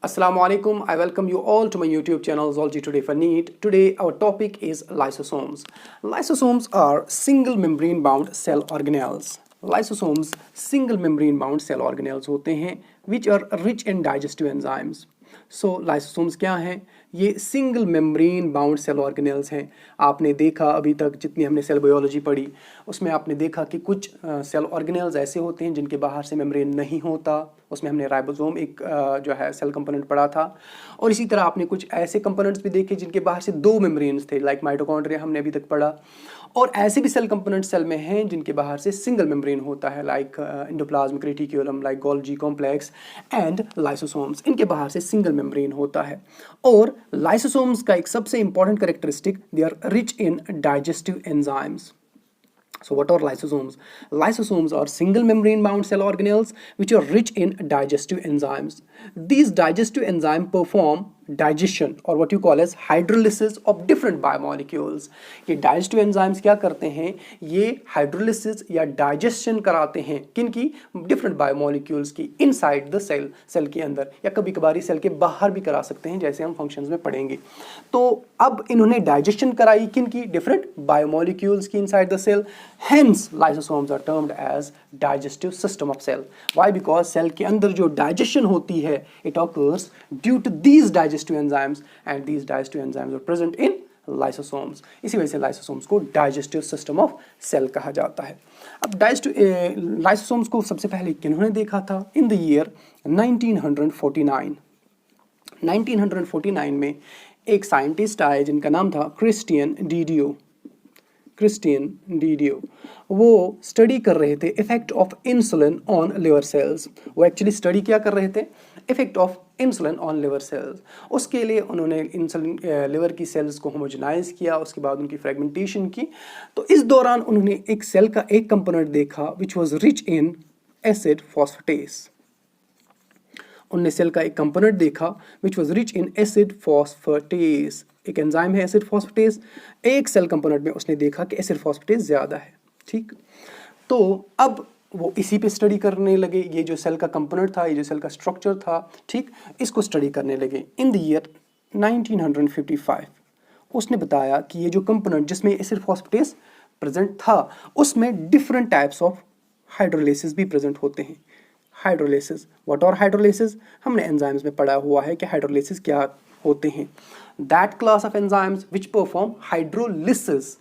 Assalamu alaikum. I welcome you all to my YouTube channel Zoology Today for NEET. Today our topic is lysosomes. Lysosomes are single membrane bound cell organelles. Lysosomes single membrane bound cell organelles होते हैं which are rich in digestive enzymes. So lysosomes क्या हैं? ये single membrane bound cell organelles हैं। आपने देखा अभी तक जितनी हमने सेल बायोलॉजी पढ़ी उसमें आपने देखा कि कुछ सेल ऑर्गेनेल्स ऐसे होते हैं जिनके बाहर से मेम्ब्रेन नहीं होता। उसमें हमने राइबोसोम एक जो है सेल कंपोनेंट पढ़ा था। और इसी तरह आपने कुछ ऐसे कंपोनेंट्स भी देखे जिनके बाहर से दो मेम्ब्रेन्स थे, लाइक माइटोकॉन्ड्रिया हमने अभी तक पढ़ा। और ऐसे भी सेल कंपोनेंट सेल में हैं जिनके बाहर से सिंगल मेम्ब्रेन होता है, like endoplasmic reticulum, like Golgi complex and lysosomes. इनके बाहर से सिंगल मेम्ब्रेन होता है। और लाइसोसोम्स का एक सबसे important characteristic, they are rich in digestive enzymes. So what are lysosomes? Lysosomes are single membrane bound cell organelles which are rich in digestive enzymes. These digestive enzymes perform digestion or what you call as hydrolysis of different biomolecules. ये digestive enzymes क्या करते हैं? ये hydrolysis या digestion कराते हैं किनकी? different biomolecules की inside the cell, सेल के अंदर, या कभी कभार सेल के बाहर भी करा सकते हैं जैसे हम फंक्शंस में पढ़ेंगे। तो अब इन्होंने डाइजेशन कराई किनकी? डिफरेंट बायोमोलिक्यूल्स की inside the cell. Hence, lysosomes are termed as digestive system of cell. Why? Because cell के अंदर जो digestion होती है, it occurs due to these digestive enzymes, and these digestive enzymes are present in lysosomes. इसी वजह से lysosomes को digestive system of cell कहा जाता है। अब lysosomes को सबसे पहले किन्होंने देखा था? In the year 1949. 1949 में एक साइंटिस्ट आए जिनका नाम था क्रिस्टियन डीडियो। वो स्टडी कर रहे थे effect of insulin on liver cells. वो एक्चुअली स्टडी क्या कर रहे थे? Effect of insulin on liver cells. उसके लिए उन्होंने इंसुलिन लिवर की सेल्स को होमोजेनाइज किया, उसके बाद उनकी फ्रेगमेंटेशन की। तो इस दौरान उन्होंने एक सेल का एक कंपोनेंट देखा which was rich in acid phosphatase. उनने सेल का एक कंपोनेंट देखा which was rich in acid phosphatase. एक एंजाइम है एसिड फॉस्फेटेस। एक सेल कंपोनेंट में उसने देखा कि एसिड फॉस्फेटेस ज़्यादा है। ठीक, तो अब वो इसी पे स्टडी करने लगे। ये जो सेल का कंपोनेंट था, ये जो सेल का स्ट्रक्चर था, ठीक, इसको स्टडी करने लगे। इन द ईयर 1955 उसने बताया कि ये जो कंपोनेंट जिसमें एसिड फॉस्फेटेस प्रेजेंट था उसमें डिफरेंट टाइप्स ऑफ हाइड्रोलाइसिस भी प्रेजेंट होते हैं। Hydrolases, what are hydrolases? हमने एंजाइम्स में पढ़ा हुआ है कि हाइड्रोलाइसिस क्या होते हैं। That class of enzymes which perform hydrolysis,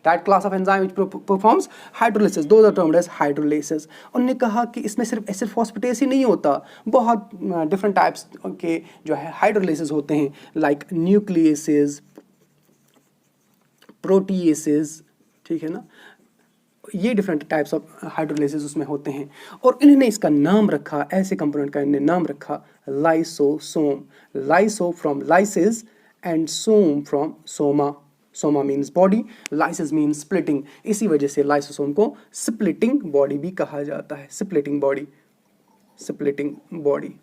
that class of enzyme which performs hydrolysis, those are termed as hydrolases. उन्होंने कहा कि इसमें सिर्फ एसिड फॉस्फेटेस ही नहीं होता, बहुत डिफरेंट टाइप्स के जो है हाइड्रोलाइसिस होते हैं, लाइक न्यूक्लियसेस, प्रोटीएसेस, ठीक है ना। ये डिफरेंट टाइप्स ऑफ हाइड्रोलाइसिस उसमें होते हैं। और इन्होंने इसका नाम रखा, ऐसे कंपोनेंट का इन्होंने नाम रखा lysosome. Lyso from lysis and some from soma. Soma means body, lysis means splitting. इसी वजह से लाइसोसोम को स्प्लिटिंग बॉडी भी कहा जाता है। Splitting body, splitting body.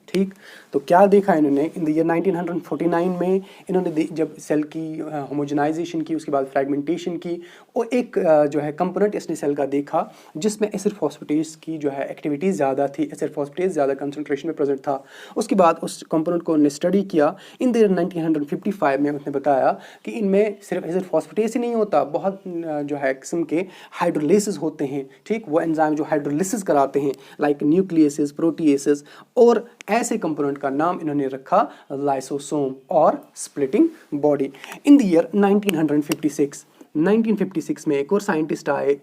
ठीक, तो क्या देखा इन्होंने? इन द ईयर 1949 में इन्होंने जब सेल की होमोजेनाइजेशन की, उसके बाद फ्रेगमेंटेशन की, और एक जो है कंपोनेंट इसने सेल का देखा जिसमें एसिड फॉस्फेटेस की जो है एक्टिविटी ज़्यादा थी, एसिड फॉस्फेटेस ज़्यादा कंसंट्रेशन में प्रेजेंट था। उसके बाद उस कंपोनेंट को उन्होंने स्टडी किया। इन द ईयर 1955 में उसने बताया कि इनमें सिर्फ एसिड फॉस्फेटेस ही नहीं होता, बहुत जो है किस्म के हाइड्रोलाइसिस होते हैं। ठीक, वो एंजाइम जो हाइड्रोलिसिस कराते हैं, लाइक न्यूक्लियसेस, प्रोटीएसेस, और ऐसे कंपोनेंट का नाम इन्होंने रखा लाइसोसोम और splitting body. In the year 1956 में एक और साइंटिस्ट आए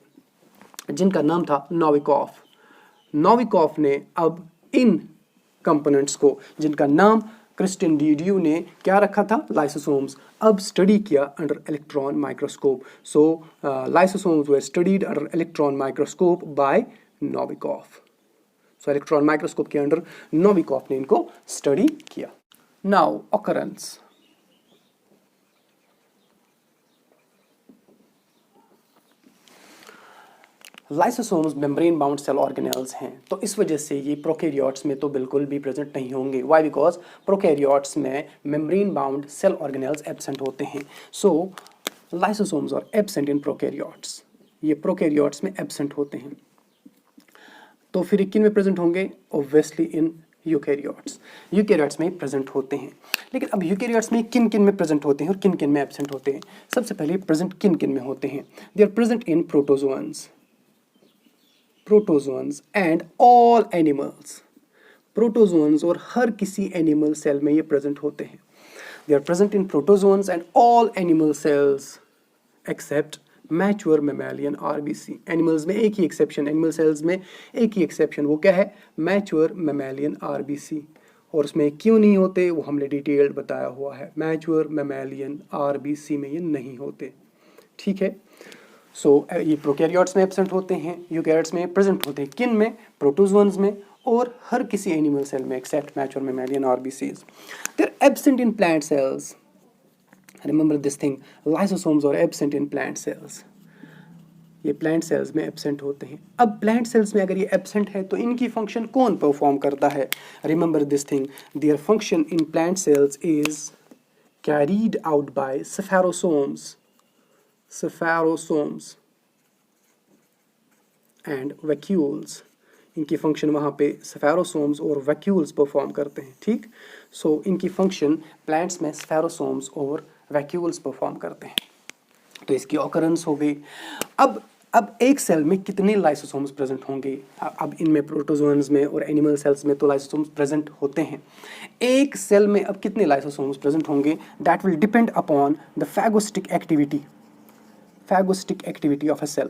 जिनका नाम था नोविकोव। नोविकोव ने अब इन कंपोनेंट्स को, जिनका नाम क्रिस्टियन डीडियो ने क्या रखा था? लाइसोसोम्स, अब स्टडी किया under electron microscope. So lysosomes were studied under electron microscope by Novikov. So electron microscope के अंडर नोविकोव ने इनको स्टडी किया। Now occurrence. Lysosomes membrane bound cell organelles हैं, तो इस वजह से ये प्रोकैरियोट्स में तो बिल्कुल भी प्रेजेंट नहीं होंगे। वाई? बिकॉज प्रोकैरियोट्स में membrane bound cell organelles absent होते हैं। So lysosomes are absent in prokaryotes. ये प्रोकैरियोट्स में एब्सेंट होते हैं। तो फिर किन में प्रेजेंट होंगे? Obviously in eukaryotes. यूकैरियोट्स में प्रेजेंट होते हैं। लेकिन अब यूकैरियोट्स में किन किन में प्रेजेंट होते हैं और किन किन में एब्सेंट होते हैं? सबसे पहले प्रेजेंट किन किन में होते हैं? They are present in protozoans and all animals. Protozoans और हर किसी एनिमल सेल में ये प्रेजेंट होते हैं। They are present in protozoans and all animal cells except mature mammalian RBC. Animals में एक ही एक्सेप्शन, एनिमल सेल्स में एक ही एक्सेप्शन, वो क्या है? Mature mammalian RBC. और उसमें क्यों नहीं होते वो हमने डिटेल्ड बताया हुआ है। मैच्योर मेमेलियन आरबीसी में ये नहीं होते, ठीक है। सो ये प्रोकैरियोट्स में एब्सेंट होते हैं, यूकैरियोट्स में प्रेजेंट होते हैं। किन में? प्रोटोजोअन्स में और हर किसी एनिमल सेल में except mature mammalian RBCs. They are absent in plant cells. Remember this thing, lysosomes are absent in plant cells. ये प्लांट सेल्स में एब्सेंट होते हैं। अब प्लांट सेल्स में अगर ये एब्सेंट है तो इनकी फंक्शन कौन परफॉर्म करता है? Remember this thing, their function in plant cells is carried out by spherosomes and vacuoles. इनकी फंक्शन वहाँ पे स्फेरोसोम्स और वैक्यूल्स परफॉर्म करते हैं, ठीक। सो इनकी फंक्शन प्लांट्स में स्फेरोसोम्स और वैक्यूल्स परफॉर्म करते हैं। तो इसकी ऑकरेंस हो गई। अब एक सेल में कितने लाइसोसोम्स प्रेजेंट होंगे? अब इनमें प्रोटोजोअन्स में और एनिमल सेल्स में तो लाइसोसोम्स प्रेजेंट होते हैं। एक सेल में अब कितने लाइसोसोम्स प्रेजेंट होंगे? That will depend upon the phagocytic activity of a cell.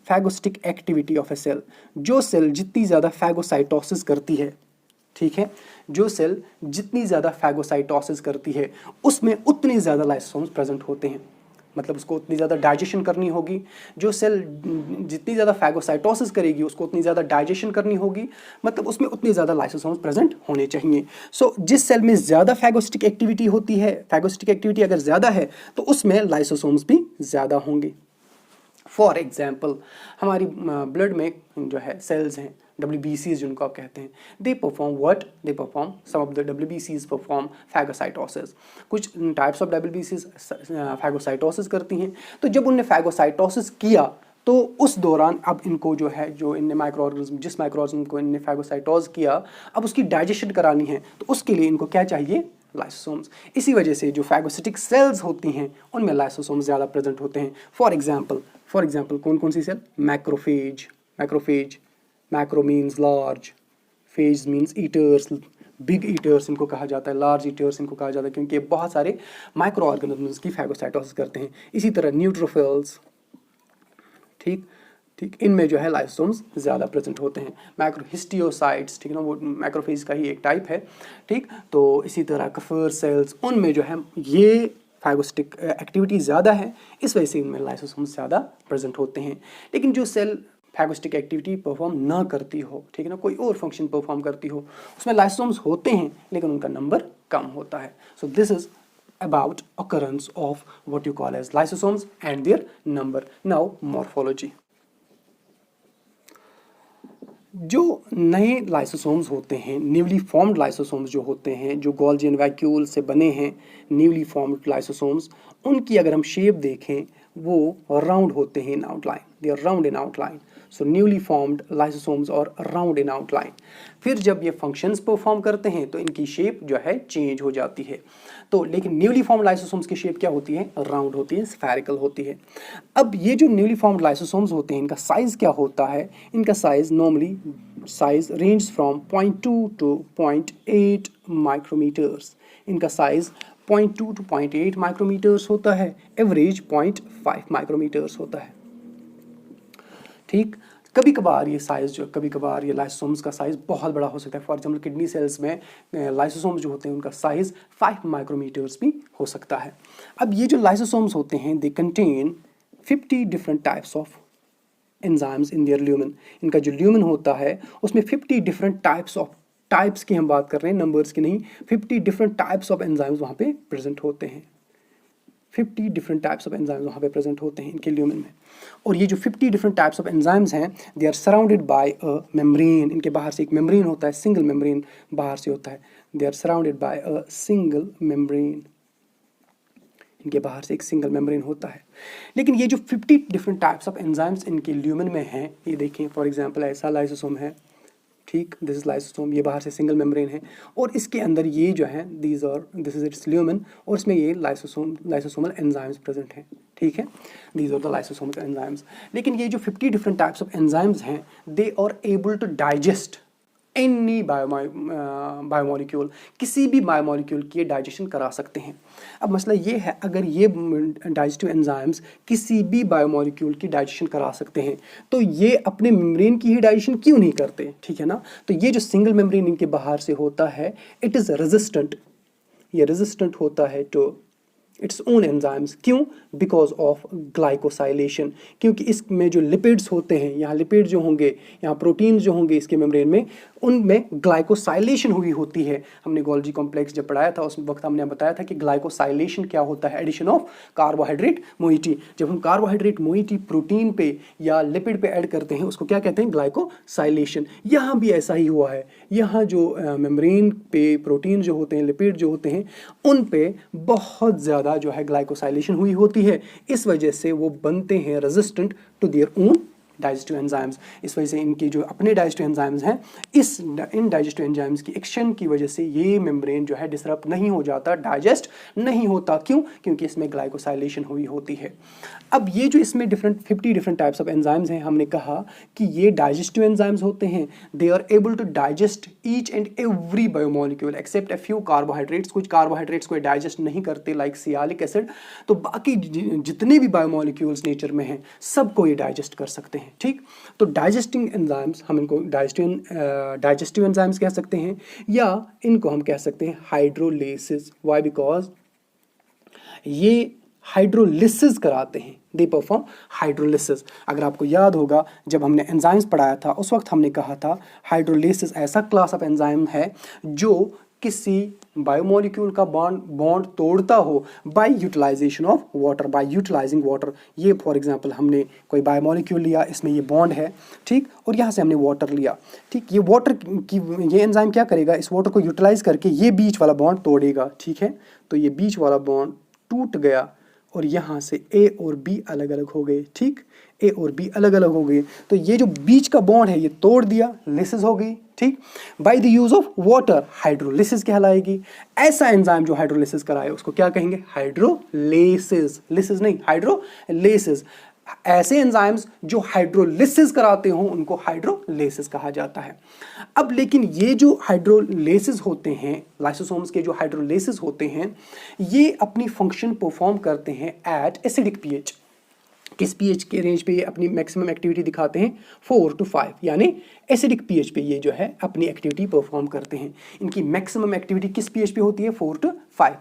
Phagocytic activity of a cell, जो सेल जितनी ज़्यादा फैगोसाइटोसिस करती है, ठीक है, जो सेल जितनी ज़्यादा फैगोसाइटोसिस करती है उसमें उतने ज़्यादा लाइसोसोम्स प्रेजेंट होते हैं। मतलब उसको उतनी ज़्यादा डाइजेशन करनी होगी। जो सेल जितनी ज़्यादा फैगोसाइटोसिस करेगी उसको उतनी ज़्यादा डाइजेशन करनी होगी, मतलब उसमें उतने ज़्यादा लाइसोसोम्स प्रेजेंट होने चाहिए। सो जिस सेल में ज़्यादा फैगोस्टिक एक्टिविटी होती है, फैगोस्टिक एक्टिविटी अगर ज़्यादा है तो उसमें लाइसोसोम्स भी ज़्यादा होंगे। फॉर एग्जाम्पल हमारी ब्लड में जो है सेल्स हैं, WBCs जिनको आप कहते हैं, they perform some of the WBCs perform phagocytosis. कुछ टाइप्स ऑफ WBCs फैगोसाइटोसिस करती हैं। तो जब उनने फैगोसाइटोसिस किया तो उस दौरान अब इनको जो है, जो इनने जिस माइक्रो ऑर्गेनिज्म को इनने फैगोसाइटोज किया, अब उसकी डाइजेशन करानी है तो उसके लिए इनको क्या चाहिए? लाइसोसोम्स। इसी वजह से जो फैगोसिटिक सेल्स होती हैं उनमें लाइसोसोम्स ज़्यादा प्रेजेंट होते हैं। फॉर एग्जाम्पल कौन कौन सी cell? Macrophage. Macro means large, phage means eaters, big eaters इनको कहा जाता है, लार्ज ईटर्स इनको कहा जाता है, क्योंकि बहुत सारे माइक्रो ऑर्गेनिजम्स की फैगोसाइटोसिस करते हैं। इसी तरह न्यूट्रोफिल्स, ठीक, इनमें जो है लाइसोसोम्स ज़्यादा प्रेजेंट होते हैं। मैक्रोहिस्टियोसाइट्स, ठीक है ना, वो मैक्रोफेज का ही एक टाइप है, ठीक। तो इसी तरह कफर सेल्स, उनमें जो है ये फैगोस्टिक एक्टिविटी ज़्यादा है, इस वजह से इनमें लाइसोसोम्स ज़्यादा प्रेजेंट होते हैं। लेकिन जो सेल फैगोस्टिक एक्टिविटी परफॉर्म ना करती हो, ठीक है ना, कोई और फंक्शन परफॉर्म करती हो, उसमें लाइसोसोम्स होते हैं लेकिन उनका नंबर कम होता है। So this is about occurrence of what you call as lysosomes and their number. Now morphology. जो नए लाइसोसोम्स होते हैं, न्यूली फॉर्म्ड लाइसोसोम्स जो होते हैं, जो गोल्जी एंड वैक्यूल से बने हैं, न्यूली फॉर्म्ड लाइसोसोम्स, उनकी अगर हम शेप देखें वो राउंड होते हैं in outline, they are round in outline. So newly formed lysosomes और राउंड इन आउटलाइन। फिर जब ये फंक्शंस परफॉर्म करते हैं तो इनकी शेप जो है चेंज हो जाती है। तो लेकिन न्यूली फॉर्म्ड लाइसोसोम्स की शेप क्या होती है? राउंड होती है, स्फेरिकल होती है। अब ये जो न्यूली फॉर्म्ड लाइसोसोम्स होते हैं, इनका साइज क्या होता है? इनका size normally size range from 0.2 to 0.8 micrometres. इनका साइज 0.2 to 0.8 माइक्रोमीटर्स होता है, एवरेज 0.5 माइक्रोमीटर्स होता है, ठीक। कभी कभार ये लाइसोसोम्स का साइज बहुत बड़ा हो सकता है। फॉर एग्जाम्पल किडनी सेल्स में लाइसोसोम्स जो होते हैं उनका साइज 5 माइक्रोमीटर्स भी हो सकता है। अब ये जो लाइसोसोम्स होते हैं, they contain 50 different types of enzymes in their lumen. इनका जो ल्यूमेन होता है उसमें 50 डिफरेंट टाइप्स की हम बात कर रहे हैं, नंबर्स की नहीं। 50 डिफरेंट टाइप्स ऑफ एंजाइम्स वहाँ पे प्रेजेंट होते हैं। 50 डिफरेंट टाइप्स ऑफ एंजाइम्स वहाँ पे प्रेजेंट होते हैं इनके ल्यूमेन में। और ये जो 50 डिफरेंट टाइप्स ऑफ एंजाइम्स हैं, they are surrounded by a membrane. इनके बाहर से एक मेम्ब्रेन होता है, सिंगल मेम्ब्रेन बाहर से होता है। They are surrounded by a single membrane. इनके बाहर से एक सिंगल मेम्ब्रेन होता है। लेकिन ये जो 50 डिफरेंट टाइप्स ऑफ एंजाइम्स इनके ल्यूमेन में हैं, ये देखें, फॉर एग्जांपल ऐसा लाइसोसोम है, ठीक, दिस इज लाइसोसोम, ये बाहर से सिंगल मेम्ब्रेन है और इसके अंदर ये जो है दिस इज इट्स ल्यूमेन और इसमें ये लाइसोसोमल एंजाइम्स प्रेजेंट हैं, ठीक है, these are the lysosomal enzymes. लेकिन ये जो 50 डिफरेंट टाइप्स ऑफ एंजाइम्स हैं, they are able to digest any biomolecule, किसी भी बायोमोलिक्यूल की डाइजेशन करा सकते हैं। अब मसला ये है, अगर ये डाइजेस्टिव एंजाइम्स किसी भी बायोमोलिक्यूल की डाइजेशन करा सकते हैं तो ये अपने मेम्ब्रेन की ही डाइजेशन क्यों नहीं करते, ठीक है ना। तो ये जो सिंगल मेम्ब्रेन इनके बाहर से होता है, इट इज़ रेजिस्टेंट, ये रेजिस्टेंट होता है टू इट्स ओन एंजाइम्स। क्यों? बिकॉज ऑफ ग्लाइकोसाइलेशन, क्योंकि इसमें जो लिपिड्स होते हैं, यहाँ लिपिड जो होंगे, यहाँ प्रोटीन्स जो होंगे इसके मेम्ब्रेन में, उनमें ग्लाइकोसाइलेशन हुई होती है। हमने गोल्जी कॉम्प्लेक्स जब पढ़ाया था उस वक्त हमने बताया था कि ग्लाइकोसाइलेशन क्या होता है, एडिशन ऑफ कार्बोहाइड्रेट मोइटी। जब हम कार्बोहाइड्रेट मोइटी प्रोटीन पे या लिपिड पे ऐड करते हैं उसको क्या कहते हैं, ग्लाइकोसाइलेशन। यहाँ भी ऐसा ही हुआ है, यहाँ जो मेम्ब्रेन पे प्रोटीन जो होते हैं, लिपिड जो होते हैं, उन पे बहुत ज़्यादा जो है ग्लाइकोसाइलेशन हुई होती है। इस वजह से वो बनते हैं resistant to their own digestive enzymes. इस वजह से इनके जो अपने डाइजेस्टिव एंजाइम्स हैं, इन डाइजेस्टिव एंजाइम्स की एक्शन की वजह से ये मेम्ब्रेन जो है डिसरप्ट नहीं हो जाता, डाइजेस्ट नहीं होता। क्यों? क्योंकि इसमें ग्लाइकोसाइलेशन हुई होती है। अब ये जो इसमें 50 डिफरेंट टाइप्स ऑफ एंजाइम्स हैं, हमने कहा कि ये डाइजेस्टिव एंजाइम्स होते हैं, they are able to digest each and every biomolecule except a few carbohydrates. कुछ कार्बोहाइड्रेट्स को डाइजेस्ट नहीं करते लाइक सियालिक एसिड, तो बाकी जितने भी बायोमोलिक्यूल्स नेचर में हैं सबको ये डाइजेस्ट कर सकते हैं, ठीक। तो डाइजेस्टिंग एंजाइम्स, हम इनको डाइजेस्टिव एंजाइम्स कह सकते हैं या इनको हम कह सकते हैं हाइड्रोलेसिस। व्हाई? बिकॉज ये हाइड्रोलिसिस कराते हैं, दे परफॉर्म हाइड्रोलिसिस। अगर आपको याद होगा जब हमने एंजाइम्स पढ़ाया था उस वक्त हमने कहा था हाइड्रोलिसिस ऐसा क्लास ऑफ एंजाइम है जो किसी बायोमोलिक्यूल का बॉन्ड तोड़ता हो by utilisation of water, by utilising water. ये फॉर एग्जांपल हमने कोई बायोमोलिक्यूल लिया, इसमें ये बॉन्ड है, ठीक, और यहाँ से हमने वाटर लिया, ठीक। ये वाटर की ये एंजाइम क्या करेगा, इस वाटर को यूटिलाइज करके ये बीच वाला बॉन्ड तोड़ेगा, ठीक है। तो ये बीच वाला बॉन्ड टूट गया और यहाँ से ए और बी अलग अलग हो गए, ठीक, ए और बी अलग अलग हो गए। तो ये जो बीच का बॉन्ड है ये तोड़ दिया, लिसिस हो गई, ठीक। By the use of water hydrolysis कहलाएगी। ऐसा एंजाइम जो हाइड्रोलिसिस कराए उसको क्या कहेंगे, हाइड्रोलेसिस। लिसिस नहीं, हाइड्रोलेसिस। ऐसे एंजाइम्स जो हाइड्रोलिसिस कराते हो उनको हाइड्रोलेसिस कहा जाता है। अब लेकिन ये जो हाइड्रोलेसिस होते हैं, लाइसोसोम्स के जो हाइड्रोलेसिस होते हैं, ये अपनी फंक्शन परफॉर्म करते हैं एट एसिडिक पीएच। किस पीएच के रेंज पे ये अपनी मैक्सिमम एक्टिविटी दिखाते हैं, 4 to 5, यानी एसिडिक पीएच पे ये जो है अपनी एक्टिविटी परफॉर्म करते हैं। इनकी मैक्सिमम एक्टिविटी किस पीएच पे होती है, 4 to 5।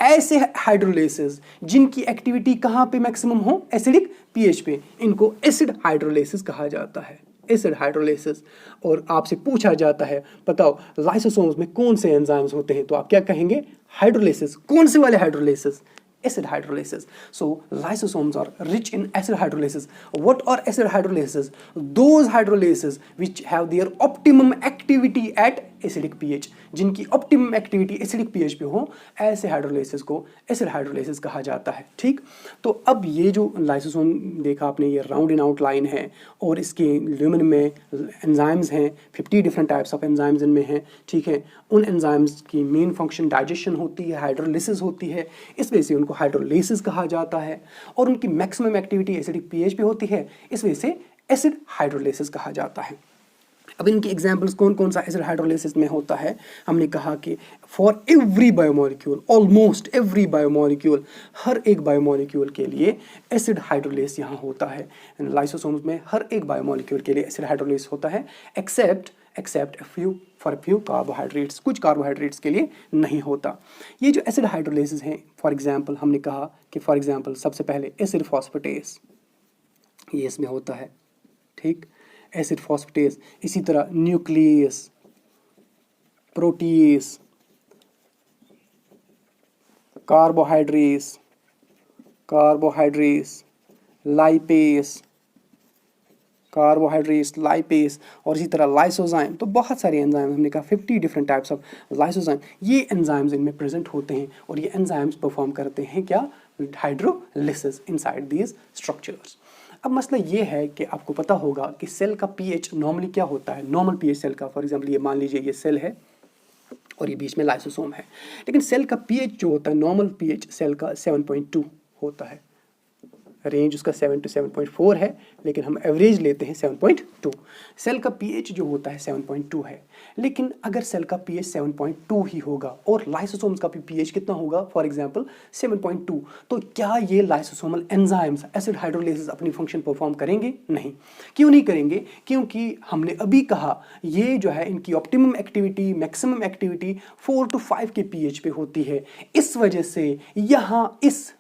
ऐसे हाइड्रोलेसिस जिनकी एक्टिविटी कहाँ पे मैक्सिमम हो, एसिडिक पीएच पे, इनको एसिड हाइड्रोलेसिस कहा जाता है, एसिड हाइड्रोलेसिस। और आपसे पूछा जाता है बताओ लाइसोसोम्स में कौन से एंजाइम्स होते हैं, तो आप क्या कहेंगे, हाइड्रोलेसिस। कौन से वाले hydrolysis, acid hydrolysis. So lysosomes are rich in acid hydrolysis. What are acid hydrolysis? Those hydrolysis which have their optimum activity at acidic pH. जिनकी optimum activity acidic pH पे हो, ऐसे हाइड्रोलिसिस को एसिड हाइड्रोलिसिस कहा जाता है, ठीक। तो अब ये जो लाइसोसोम देखा आपने, ये राउंड इन आउटलाइन है और इसके ल्यूमेन में एंजाइम्स हैं, 50 डिफरेंट टाइप्स ऑफ एंजाइम्स इनमें हैं, ठीक है। उन एंजाइम्स की मेन फंक्शन डाइजेशन होती है, हाइड्रोलिसिस होती है, इस वजह से उनको हाइड्रोलेसिस कहा जाता है। और उनकी मैक्सिमम एक्टिविटी एसिडिक पीएच पे होती है, इस वजह से एसिड हाइड्रोलेसिस कहा जाता है। अब इनकी एग्जांपल्स कौन कौन सा एसिड हाइड्रोलिसिस में होता है, हमने कहा कि for every biomolecule, almost every biomolecule, हर एक बायोमोलिक्यूल के लिए एसिड हाइड्रोलिसिस यहाँ होता है। लाइसोसोम्स में हर एक बायोमोलिक्यूल के लिए एसिड हाइड्रोलिसिस होता है, एक्सेप्ट फॉर फ्यू कार्बोहाइड्रेट्स, कुछ कार्बोहाइड्रेट्स के लिए नहीं होता। ये जो एसिड हाइड्रोलिसिस हैं, फॉर एग्जांपल हमने कहा कि फॉर एग्जांपल सबसे पहले एसिड फॉस्फेटेस, ये इसमें होता है, ठीक, एसिड फॉस्फेटेस। इसी तरह न्यूक्लियस, प्रोटीज, कार्बोहाइड्रेट्स, लाइपेस, और इसी तरह लाइसोजाइम। तो बहुत सारे एंजाइम, हमने कहा 50 डिफरेंट टाइप्स ऑफ लाइसोजाइम, ये एंजाइम्स इनमें प्रेजेंट होते हैं और ये एंजाइम्स परफॉर्म करते हैं क्या, हाइड्रोलिसिस इनसाइड दीज स्ट्रक्चर्स। अब मसला ये है कि आपको पता होगा कि सेल का पीएच नॉर्मली क्या होता है, नॉर्मल पीएच सेल का, फॉर एग्जांपल ये मान लीजिए ये सेल है और ये बीच में लाइसोसोम है, लेकिन सेल का पीएच जो होता है, नॉर्मल पीएच सेल का 7.2 होता है, रेंज उसका 7 to 7.4 है, लेकिन हम एवरेज लेते हैं 7.2। सेल का पीएच जो होता है 7.2 है, लेकिन अगर सेल का पीएच 7.2 ही होगा और लाइसोसोम्स का भी पीएच कितना होगा, फॉर एग्जांपल 7.2, तो क्या ये लाइसोसोमल एंजाइम्स एसिड हाइड्रोलाइसिस अपनी फंक्शन परफॉर्म करेंगे? नहीं। क्यों नहीं करेंगे? क्योंकि हमने अभी कहा ये जो है इनकी optimum activity, maximum activity 4 to 5 के पीएच पे होती है। इस वजह से यहाँ इस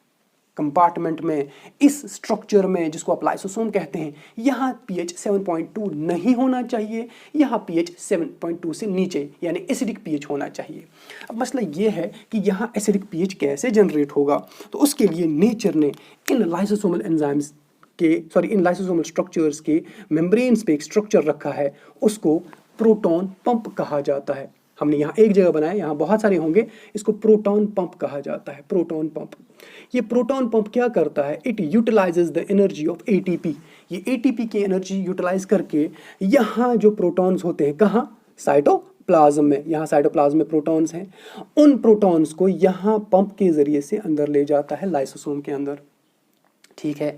कंपार्टमेंट में, इस स्ट्रक्चर में जिसको आप लाइसोसोम कहते हैं, यहाँ पीएच 7.2 नहीं होना चाहिए, यहाँ पीएच 7.2 से नीचे यानी एसिडिक पीएच होना चाहिए। अब मसला ये है कि यहाँ एसिडिक पीएच कैसे जनरेट होगा, तो उसके लिए नेचर ने इन लाइसोसोमल एंजाइम्स के इन लाइसोसोमल स्ट्रक्चर्स के मेम्ब्रेन्स पे एक स्ट्रक्चर रखा है, उसको प्रोटॉन पंप कहा जाता है। हमने यहाँ एक जगह बनाया, यहाँ बहुत सारे होंगे, इसको प्रोटॉन पंप कहा जाता है, प्रोटॉन पंप। ये प्रोटॉन पंप क्या करता है? It utilises the energy of ATP. ये एटीपी की एनर्जी यूटिलाइज करके यहाँ जो प्रोटॉन्स होते हैं, कहाँ? साइटोप्लाज्म में। यहाँ साइटोप्लाज्म में प्रोटॉन्स हैं, उन प्रोटॉन्स को यहाँ पंप के जरिए से अंदर ले जाता है लाइसोसोम के अंदर। ठीक है,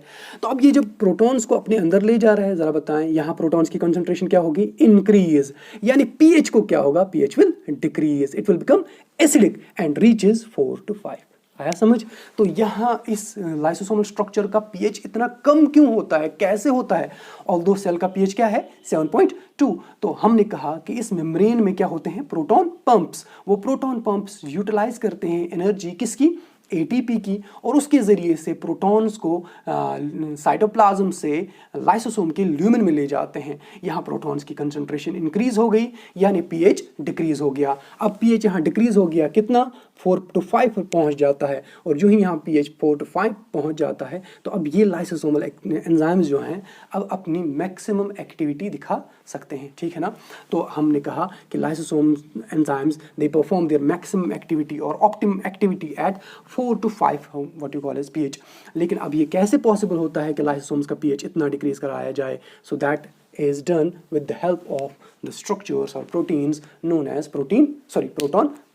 तो अब ये जब प्रोटॉन्स को अपने अंदर ले जा रहा है, जरा बताएं यहाँ प्रोटॉन्स की कंसंट्रेशन क्या होगी? इंक्रीज, यानी पीएच को क्या होगा? PH will decrease, it will become acidic and reaches 4 to 5। आया समझ? तो यहाँ इस लाइसोसोमल स्ट्रक्चर का पीएच इतना कम क्यों होता है, कैसे होता है? ऑल्दो सेल का पीएच क्या है? 7.2। तो हमने कहा कि इस मेम्ब्रेन में क्या होते हैं? Proton pumps. वो प्रोटॉन पंप्स यूटिलाइज करते हैं एनर्जी किसकी? एटीपी की, और उसके ज़रिए से प्रोटॉन्स को साइटोप्लाज्म से लाइसोसोम के ल्यूमेन में ले जाते हैं। यहाँ प्रोटॉन्स की कंसंट्रेशन इंक्रीज हो गई, यानी पीएच डिक्रीज हो गया। अब पीएच यहाँ डिक्रीज हो गया, कितना? 4 to 5 पहुँच जाता है, और जो ही यहाँ पीएच 4 to 5 पहुँच जाता है, तो अब ये लाइसोसोमल एंजाइम्स जो हैं अब अपनी मैक्सिमम एक्टिविटी दिखा सकते हैं। ठीक है ना? तो हमने कहा कि lysosome enzymes they perform their maximum activity और optimum activity at 4 to 5 what you call as pH. लेकिन अब ये कैसे पॉसिबल होता है कि लाइसोसोम्स का पीएच इतना डिक्रीज कराया जाए? So that is done with the help of the structures or proteins known as proton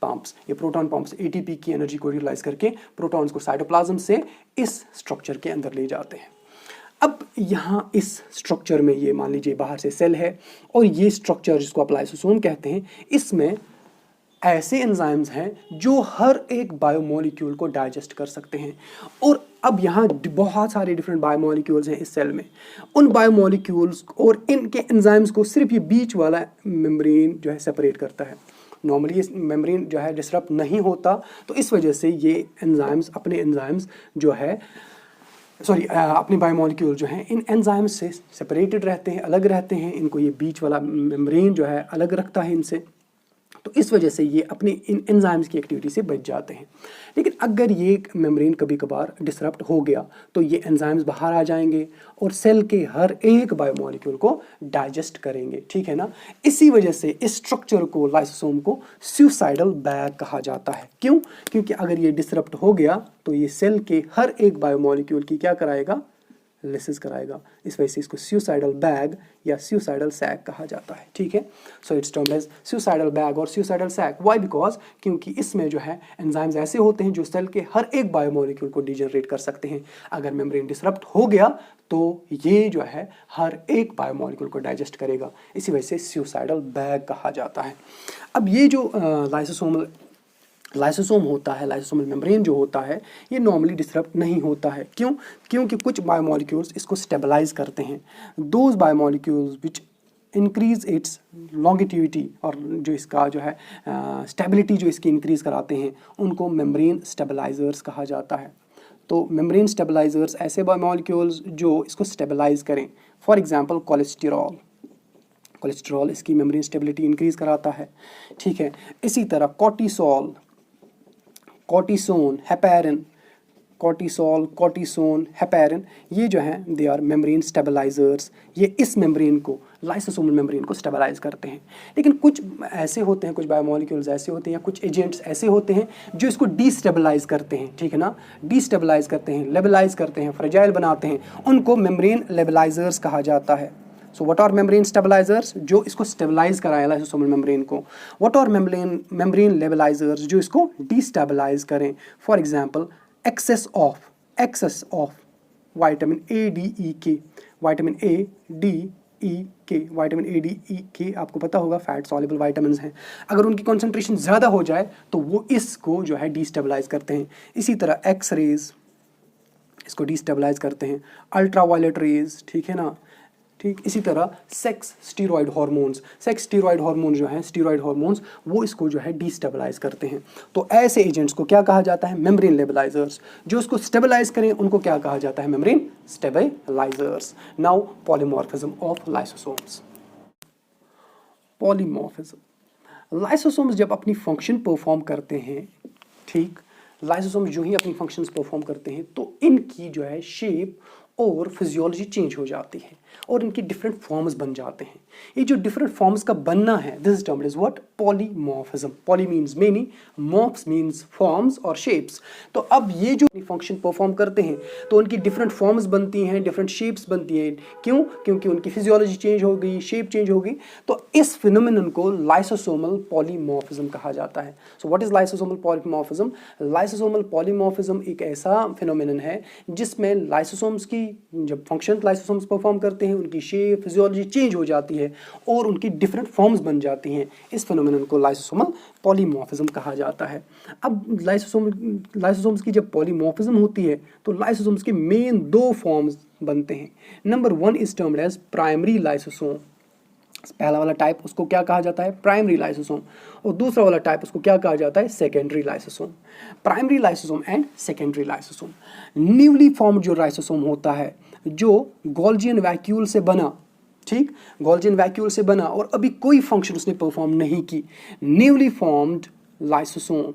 pumps। ये प्रोटॉन पंप्स एटीपी की एनर्जी को यूटिलाइज करके प्रोटॉन्स को साइटोप्लाज्म से इस स्ट्रक्चर के अंदर ले जाते हैं। अब यहाँ इस स्ट्रक्चर में ये मान लीजिए बाहर से सेल है, और ये स्ट्रक्चर जिसको आप लाइसोसोम कहते हैं, इसमें ऐसे एंजाइम्स हैं जो हर एक बायोमोलिक्यूल को डाइजेस्ट कर सकते हैं। और अब यहाँ बहुत सारे डिफरेंट बायोमोलिक्यूल्स हैं इस सेल में। उन बायोमोलिक्यूल्स और इनके एंजाइम्स को सिर्फ ये बीच वाला मेम्ब्रेन जो है सेपरेट करता है। नॉर्मली ये मेम्ब्रेन जो है डिस्टर्ब नहीं होता, तो इस वजह से ये एंजाइम्स अपने बायोमोलिक्यूल जो हैं इन एंजाइम्स से सेपरेटेड रहते हैं, अलग रहते हैं। इनको ये बीच वाला मेम्ब्रेन जो है अलग रखता है इनसे, तो इस वजह से ये अपने इन एंजाइम्स की एक्टिविटी से बच जाते हैं। लेकिन अगर ये मेम्ब्रेन कभी कभार डिसरप्ट हो गया, तो ये एंजाइम्स बाहर आ जाएंगे और सेल के हर एक बायोमोलिक्यूल को डाइजेस्ट करेंगे। ठीक है ना? इसी वजह से इस स्ट्रक्चर को, लाइसोसोम को, सुसाइडल बैग कहा जाता है। क्यों? क्योंकि अगर ये डिसरप्ट हो गया तो ये सेल के हर एक बायोमोलिक्यूल की क्या कराएगा? लिसिस कराएगा। इस वजह से इसको सुसाइडल बैग या सुसाइडल सैक कहा जाता है। ठीक है? So it's termed as suicidal bag और सुसाइडल सैक। व्हाई? बिकॉज क्योंकि इसमें जो है एंजाइम्स ऐसे होते हैं जो सेल के हर एक बायोमोलिक्यूल को डिजनरेट कर सकते हैं। अगर मेम्ब्रेन डिसरप्ट हो गया तो ये जो है हर एक बायोमोलिक्यूल को डाइजेस्ट करेगा। इसी वजह से सुसाइडल बैग कहा जाता है। अब ये जो लाइसोसोम होता है, लाइसोसोमल मेम्ब्रेन जो होता है, ये नॉर्मली डिसरप्ट नहीं होता है। क्यों? क्योंकि कुछ बायोमोलिक्यूल्स इसको स्टेबलाइज करते हैं। Those biomolecules which increase its longevity, और जो इसका जो है स्टेबिलिटी जो इसकी इंक्रीज कराते हैं, उनको मेम्ब्रेन स्टेबलाइजर्स कहा जाता है। तो मेम्ब्रेन स्टेबलाइजर्स ऐसे बायोमोलिक्यूल्स जो इसको स्टेबलाइज करें। फॉर एग्जांपल कोलेस्ट्रॉल इसकी मेम्ब्रेन स्टेबिलिटी इंक्रीज कराता है। ठीक है? इसी तरह cortisone, heparin, cortisol, cortisone, heparin, ये जो हैं दे आर मेम्ब्रेन स्टेबलाइजर्स। ये इस मेम्ब्रेन को, लाइसोसोमल मेम्ब्रेन को स्टेबलाइज करते हैं। लेकिन कुछ ऐसे होते हैं, कुछ बायोमोलिक्यूल्स ऐसे होते हैं, कुछ एजेंट्स ऐसे होते हैं जो इसको डिस्टेबलाइज करते हैं, ठीक है ना, डिस्टेबलाइज करते हैं, लेबलाइज करते हैं, फ्रेजाइल बनाते हैं, उनको मेम्ब्रेन लेबलाइजर्स कहा जाता है। So what are membrane stabilisers, जो इसको स्टेबलाइज कराएं लाइसोसोमल मेम्ब्रेन को। व्हाट आर मेम्ब्रेन लेबलाइजर्स, जो इसको डिस्टेबलाइज करें। For example excess of vitamin A D E K, vitamin A D E K, vitamin A D E के आपको पता होगा फैट सॉल्युबल विटामिन हैं। अगर उनकी कॉन्सेंट्रेशन ज़्यादा हो जाए तो वो इसको जो है डिस्टेबलाइज करते हैं। इसी तरह एक्स रेज इसको डिस्टेबलाइज करते हैं, अल्ट्रावायलेट रेज, ठीक है ना, ठीक। इसी तरह सेक्स स्टीरॉयड हार्मोन्स जो हैं, स्टीरॉयड हार्मोन्स, वो इसको जो है डिस्टेबलाइज करते हैं। तो ऐसे एजेंट्स को क्या कहा जाता है, मेम्ब्रेन लेबलाइजर्स। जो इसको स्टेबलाइज करें उनको क्या कहा जाता है, membrane stabilisers. Now polymorphism of lysosomes. Polymorphism, lysosomes जब अपनी फंक्शन परफॉर्म करते हैं, ठीक, लाइसोसोम्स जो ही अपनी फंक्शंस परफॉर्म करते हैं तो इनकी जो है शेप और फिजियोलॉजी चेंज हो जाती है और इनकी डिफरेंट फॉर्म्स बन जाते हैं। ये जो डिफरेंट फॉर्म्स का बनना है, this term is what, polymorphism. Poly means many, morphs means forms और शेप्स। तो अब ये जो फंक्शन परफॉर्म करते हैं तो उनकी डिफरेंट फॉर्म्स बनती हैं, डिफरेंट शेप्स बनती हैं। क्यों? क्योंकि उनकी फिजियोलॉजी चेंज हो गई, शेप चेंज हो गई। तो इस फिनोमिनन को लाइसोसोमल पॉलीमॉर्फिज्म कहा जाता है। So what is lysosomal polymorphism? Lysosomal polymorphism एक ऐसा फिनोमिनन है जिसमें लाइसोसोम्स की जब फंक्शन लाइसोसोम्स परफॉर्म करते हैं उनकी शेप, फिजियोलॉजी चेंज हो जाती है और उनकी डिफरेंट फॉर्म्स बन जाती हैं। इस फिनोमिनन को लाइसोसोमल पॉलीमॉर्फिज्म कहा जाता है। अब लाइसोसोम्स की जब पॉलीमॉर्फिज्म होती है तो लाइसोसोम्स के मेन दो फॉर्म्स बनते हैं। Number one is termed as primary lysosome. पहला वाला टाइप उसको क्या कहा जाता है, प्राइमरी लाइसोसोम, और दूसरा वाला टाइप उसको क्या कहा जाता है, secondary lysosome. Primary lysosome and secondary lysosome. Newly formed जो लाइसोसोम होता है, जो गोल्जियन वैक्यूल से बना, ठीक, गोल्जियन वैक्यूल से बना और अभी कोई फंक्शन उसने परफॉर्म नहीं की, न्यूली फॉर्म्ड लाइसोसोम,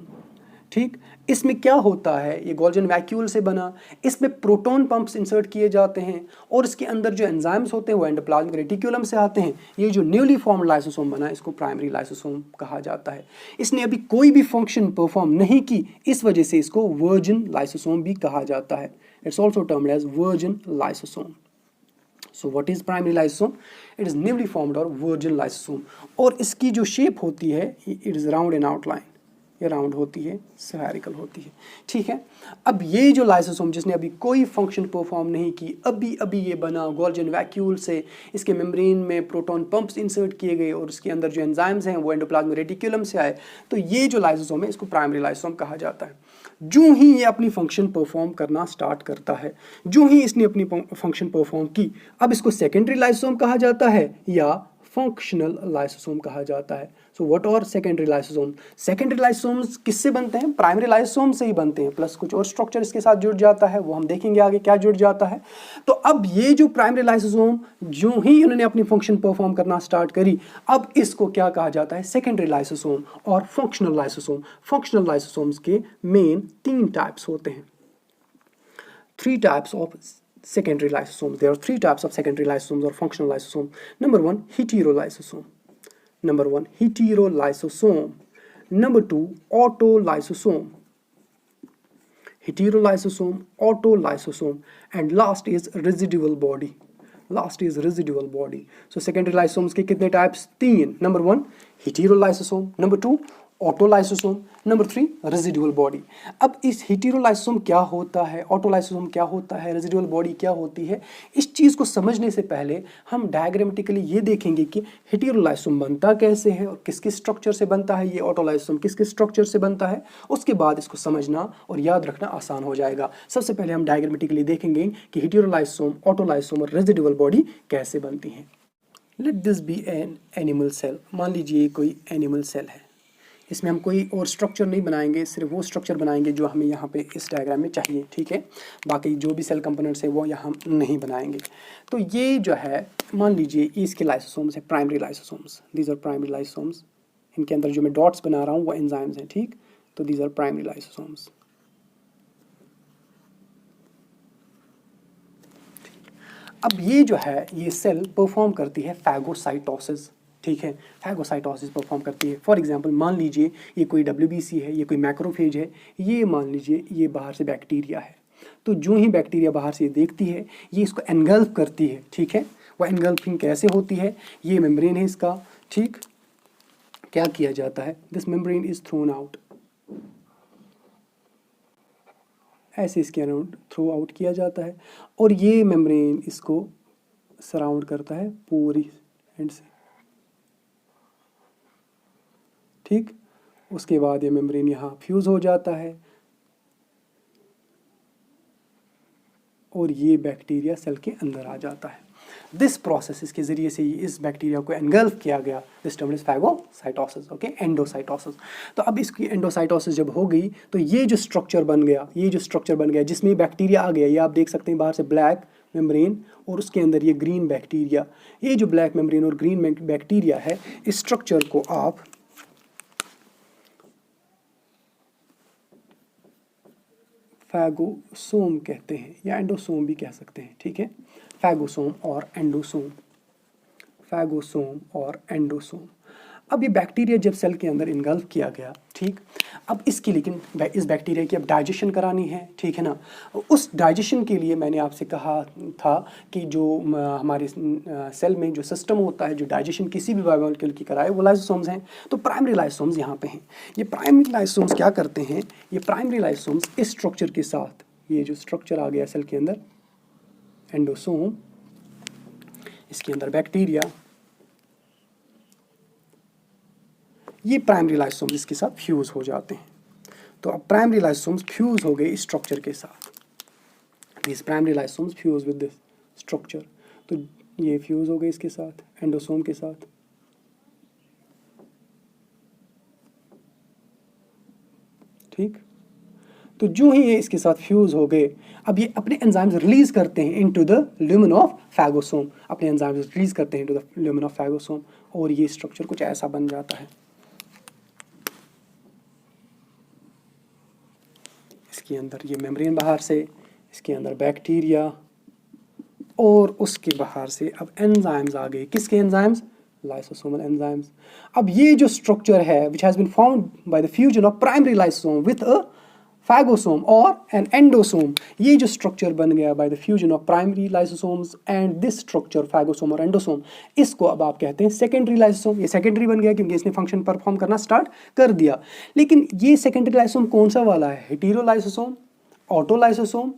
ठीक। इसमें क्या होता है, ये गोल्जियन वैक्यूल से बना, इसमें प्रोटॉन पंप्स इंसर्ट किए जाते हैं और इसके अंदर जो एंजाइम्स होते हैं वो एंडोप्लाज्मिक रेटिकुलम से आते हैं। ये जो न्यूली फॉर्म्ड लाइसोसोम बना इसको प्राइमरी लाइसोसोम कहा जाता है। इसने अभी कोई भी फंक्शन परफॉर्म नहीं की, इस वजह से इसको वर्जिन लाइसोसोम भी कहा जाता है। It's also termed as virgin lysosome. So what is primary lysosome? It is newly formed और वर्जिन लाइसोसोम। और इसकी जो शेप होती है, it is round in outline, ये राउंड होती है, स्फेरिकल होती है, ठीक है। अब ये जो लाइसोसोम जिसने अभी कोई फंक्शन परफॉर्म नहीं की, अभी ये बना गोल्जियन वैक्यूल से, इसके मेम्ब्रेन में प्रोटॉन पंप्स इंसर्ट किए गए और इसके अंदर जो एंजाइम्स हैं वो एंडोप्लाज्मिक रेटिकुलम से आए, तो ये जो लाइसोसोम है इसको प्राइमरी लाइसोसोम कहा जाता है। जो ही ये अपनी फंक्शन परफॉर्म करना स्टार्ट करता है, जो ही इसने अपनी फंक्शन परफॉर्म की, अब इसको सेकेंडरी लाइसोसोम कहा जाता है या फंक्शनल लाइसोसोम कहा जाता है। So what are secondary lysosome? Secondary lysosomes किससे बनते हैं? प्राइमरी लाइसोसोम से ही बनते हैं, प्लस कुछ और स्ट्रक्चर इसके साथ जुड़ जाता है, वो हम देखेंगे आगे क्या जुड़ जाता है। तो अब ये जो प्राइमरी लाइसोसोम जो ही उन्होंने अपनी फंक्शन परफॉर्म करना स्टार्ट करी, अब इसको क्या कहा जाता है, सेकेंडरी लाइसोसोम और फंक्शनल लाइसोसोम। फंक्शनल लाइसोसोम्स के मेन 3 टाइप्स होते हैं। 3 types of secondary lysosomes. There are 3 types of secondary lysosomes or functional lysosome. Number 1, heterolysosome. Number 1, heterolysosome. Number 2, autolysosome. Heterolysosome, autolysosome, and last is residual body. Last is residual body. So secondary lysosomes के कितने types? 3. Number 1, heterolysosome. Number 2, autolysosome. Number 3, residual body. अब इस हेटेरोलाइसोसोम क्या होता है, ऑटोलाइसोसोम क्या होता है, रेजिडुअल बॉडी क्या होती है, इस चीज़ को समझने से पहले हम डायग्रामेटिकली ये देखेंगे कि हेटेरोलाइसोसोम बनता कैसे है और किस किस स्ट्रक्चर से बनता है, ये ऑटोलाइसोसोम किस किस स्ट्रक्चर से बनता है। उसके बाद इसको समझना और याद रखना आसान हो जाएगा। सबसे पहले हम डायग्रामेटिकली देखेंगे कि हेटेरोलाइसोसोम, ऑटोलाइसोसोम और रेजिडुअल बॉडी कैसे बनती हैं। Let this be an animal cell. मान लीजिए कोई एनिमल सेल है, इसमें हम कोई और स्ट्रक्चर नहीं बनाएंगे, सिर्फ वो स्ट्रक्चर बनाएंगे जो हमें यहाँ पे इस डायग्राम में चाहिए, ठीक है। बाकी जो भी सेल कंपोनेंट्स है वो यहाँ नहीं बनाएंगे। तो ये जो है मान लीजिए इसके लाइसोसोम्स है, primary lysosomes. These are primary lysosomes. इनके अंदर जो मैं डॉट्स बना रहा हूँ वो एंजाइम्स हैं, ठीक। तो दीज आर प्राइमरी लाइसोसोम्स। अब ये जो है ये सेल परफॉर्म करती है फैगोसाइटोसिस, ठीक है, फैगोसाइटोसिस परफॉर्म करती है। फॉर एग्जांपल मान लीजिए ये कोई WBC है, ये कोई मैक्रोफेज है, ये मान लीजिए ये बाहर से बैक्टीरिया है, तो जो ही बैक्टीरिया बाहर से देखती है ये इसको एनगल्फ करती है, ठीक है। वह एनगल्फिंग कैसे होती है, ये मेम्ब्रेन है इसका, ठीक, क्या किया जाता है, this membrane is thrown out, ऐसे इसके अराउंड थ्रो आउट किया जाता है और ये मेम्ब्रेन इसको सराउंड करता है पूरी एंड से, ठीक। उसके बाद ये मेम्ब्रेन यहाँ फ्यूज हो जाता है और ये बैक्टीरिया सेल के अंदर आ जाता है। दिस प्रोसेस, इसके जरिए से इस बैक्टीरिया को एनगल्फ किया गया, this term is phagocytosis, okay, endocytosis. तो अब इसकी एंडोसाइटोसिस जब हो गई तो ये जो स्ट्रक्चर बन गया, ये जो स्ट्रक्चर बन गया जिसमें बैक्टीरिया आ गया, ये आप देख सकते हैं बाहर से ब्लैक मेम्ब्रेन और उसके अंदर ये ग्रीन बैक्टीरिया, ये जो ब्लैक मेम्ब्रेन और ग्रीन बैक्टीरिया है, इस स्ट्रक्चर को आप फैगोसोम कहते हैं या एंडोसोम भी कह सकते हैं, ठीक है, फैगोसोम और एंडोसोम, फैगोसोम और एंडोसोम। अब ये बैक्टीरिया जब सेल के अंदर इनगल्फ किया गया, ठीक, अब इसकी लेकिन इस बैक्टीरिया की अब डाइजेशन करानी है, ठीक है ना। उस डाइजेशन के लिए मैंने आपसे कहा था कि जो हमारे सेल में जो सिस्टम होता है जो डाइजेशन किसी भी बायोमॉलिक्यूल की कराए वो लाइसोसोम्स हैं। तो प्राइमरी लाइसोसोम्स यहाँ पे हैं। ये प्राइमरी लाइसोसोम्स क्या करते हैं, ये प्राइमरी लाइसोसोम्स इस स्ट्रक्चर के साथ, ये जो स्ट्रक्चर आ गया सेल के अंदर एंडोसोम, इसके अंदर बैक्टीरिया, ये प्राइमरी लाइसोसोम्स इसके साथ फ्यूज हो जाते हैं। तो अब प्राइमरी लाइसोसोम्स फ्यूज हो गए इस स्ट्रक्चर के साथ, this primary lysosomes fuse with this structure, तो ये फ्यूज हो गए इसके साथ, एंडोसोम के साथ, ठीक। तो जो ही ये इसके साथ फ्यूज हो गए, अब ये अपने एंजाइम्स रिलीज करते हैं into the lumen of phagosome, अपने एंजाइम्स रिलीज करते हैं into the lumen of phagosome और ये स्ट्रक्चर कुछ ऐसा बन जाता है। इसके अंदर ये मेम्ब्रेन बाहर से, इसके अंदर बैक्टीरिया और उसके बाहर से अब एंजाइम्स आ गए, किसके एंजाइम्स, लाइसोसोमल एंजाइम्स। अब ये जो स्ट्रक्चर है which has been found by the fusion of primary lysosome with a phagosome और एन एंडोसोम, ये जो स्ट्रक्चर बन गया by the fusion of primary lysosomes and this structure phagosome और एंडोसोम, इसको अब आप कहते हैं सेकेंडरी लाइसोसोम। ये सेकेंडरी बन गया क्योंकि इसने फंक्शन परफॉर्म करना स्टार्ट कर दिया। लेकिन ये सेकेंडरी लाइसोसोम कौन सा वाला है, हेटेरोलाइसोसोम, ऑटोलाइसोसोम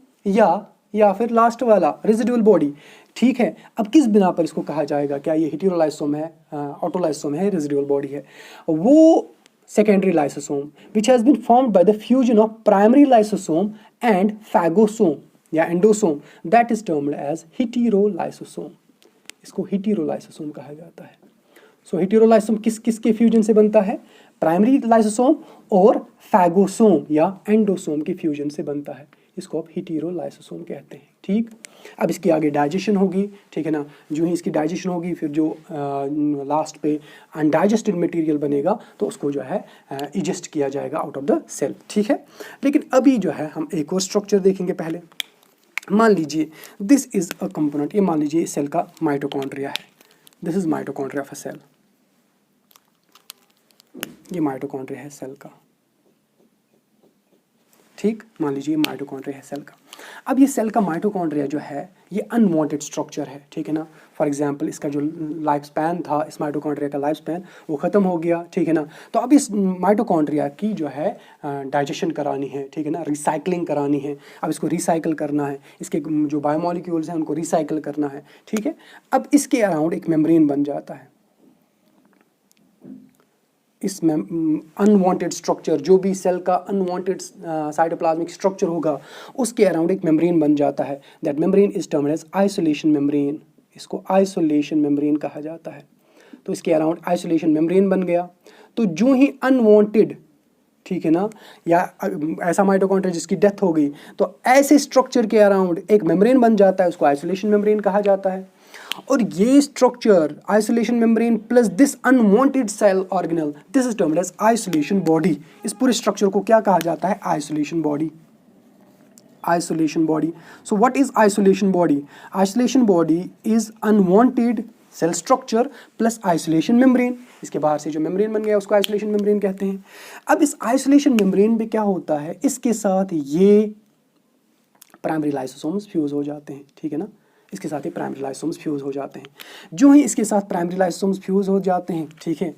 या फिर लास्ट वाला रेजिडुअल बॉडी, ठीक है। अब किस बिना पर इसको कहा जाएगा, क्या ये हेटेरोलाइसोम है, ऑटोलाइसोम है, रेजिडुअल बॉडी है, वो secondary lysosome which has been formed by the fusion of primary lysosome and phagosome या endosome, that is termed as heterolysosome, इसको heterolysosome कहा जाता है। So heterolysosome किस किस के फ्यूजन से बनता है, प्राइमरी लाइसोसोम और फैगोसोम या एंडोसोम के फ्यूजन से बनता है, इसको आप हेटेरोलाइसोसोम कहते हैं, ठीक। अब इसकी आगे डाइजेशन होगी, ठीक है ना, जो ही इसकी डाइजेशन होगी फिर जो लास्ट पे अनडाइजेस्टेड मटेरियल बनेगा तो उसको जो है इजेस्ट किया जाएगा आउट ऑफ द सेल, ठीक है। लेकिन अभी जो है हम एक और स्ट्रक्चर देखेंगे। पहले मान लीजिए दिस इज अ कंपोनेंट, ये मान लीजिए सेल का माइटोकॉन्ड्रिया है, this is mitochondria of a cell, ये माइटोकॉन्ड्रिया है सेल का, ठीक, मान लीजिए माइटोकॉन्ड्रिया है सेल का। अब ये सेल का माइटोकॉन्ड्रिया जो है ये अनवांटेड स्ट्रक्चर है, ठीक है ना। फॉर एग्जांपल इसका जो लाइफ स्पैन था, इस माइटोकॉन्ड्रिया का लाइफ स्पैन वो ख़त्म हो गया, ठीक है ना। तो अब इस माइटोकॉन्ड्रिया की जो है डाइजेशन करानी है, ठीक है ना, रिसाइकलिंग करानी है। अब इसको रिसाइकल करना है, इसके जो बायोमॉलिक्यूल्स हैं उनको रिसाइकल करना है, ठीक है। अब इसके अराउंड एक मेम्ब्रेन बन जाता है, इस अनवांटेड स्ट्रक्चर, जो भी सेल का अनवांटेड साइटोप्लाज्मिक स्ट्रक्चर होगा उसके अराउंड एक मेम्ब्रेन बन जाता है। That membrane is termed as isolation membrane, इसको आइसोलेशन मेम्ब्रेन कहा जाता है। तो इसके अराउंड आइसोलेशन मेम्ब्रेन बन गया। तो जो ही अनवांटेड, ठीक है ना, या ऐसा माइटोकॉन्ड्रिया जिसकी डेथ हो गई तो ऐसे स्ट्रक्चर के अराउंड एक मेम्ब्रेन बन जाता है, उसको आइसोलेशन मेम्ब्रेन कहा जाता है। और ये structure isolation membrane plus this unwanted cell organelle, this is termed as isolation body. इस पूरे स्ट्रक्चर को क्या कहा जाता है, isolation body, isolation body. So what is isolation body? Isolation body is unwanted cell structure plus isolation membrane. इसके बाहर से जो मेम्ब्रेन बन गया उसको आइसोलेशन मेम्ब्रेन कहते हैं. अब इस आइसोलेशन मेम्ब्रेन पे क्या होता है, इसके साथ ये प्राइमरी लाइसोसोम्स फ्यूज हो जाते हैं. ठीक है ना, इसके साथ ही प्राइमरी लाइसोसोम्स फ्यूज हो जाते हैं. जो ही इसके साथ प्राइमरी लाइसोसोम्स फ्यूज हो जाते हैं, ठीक है,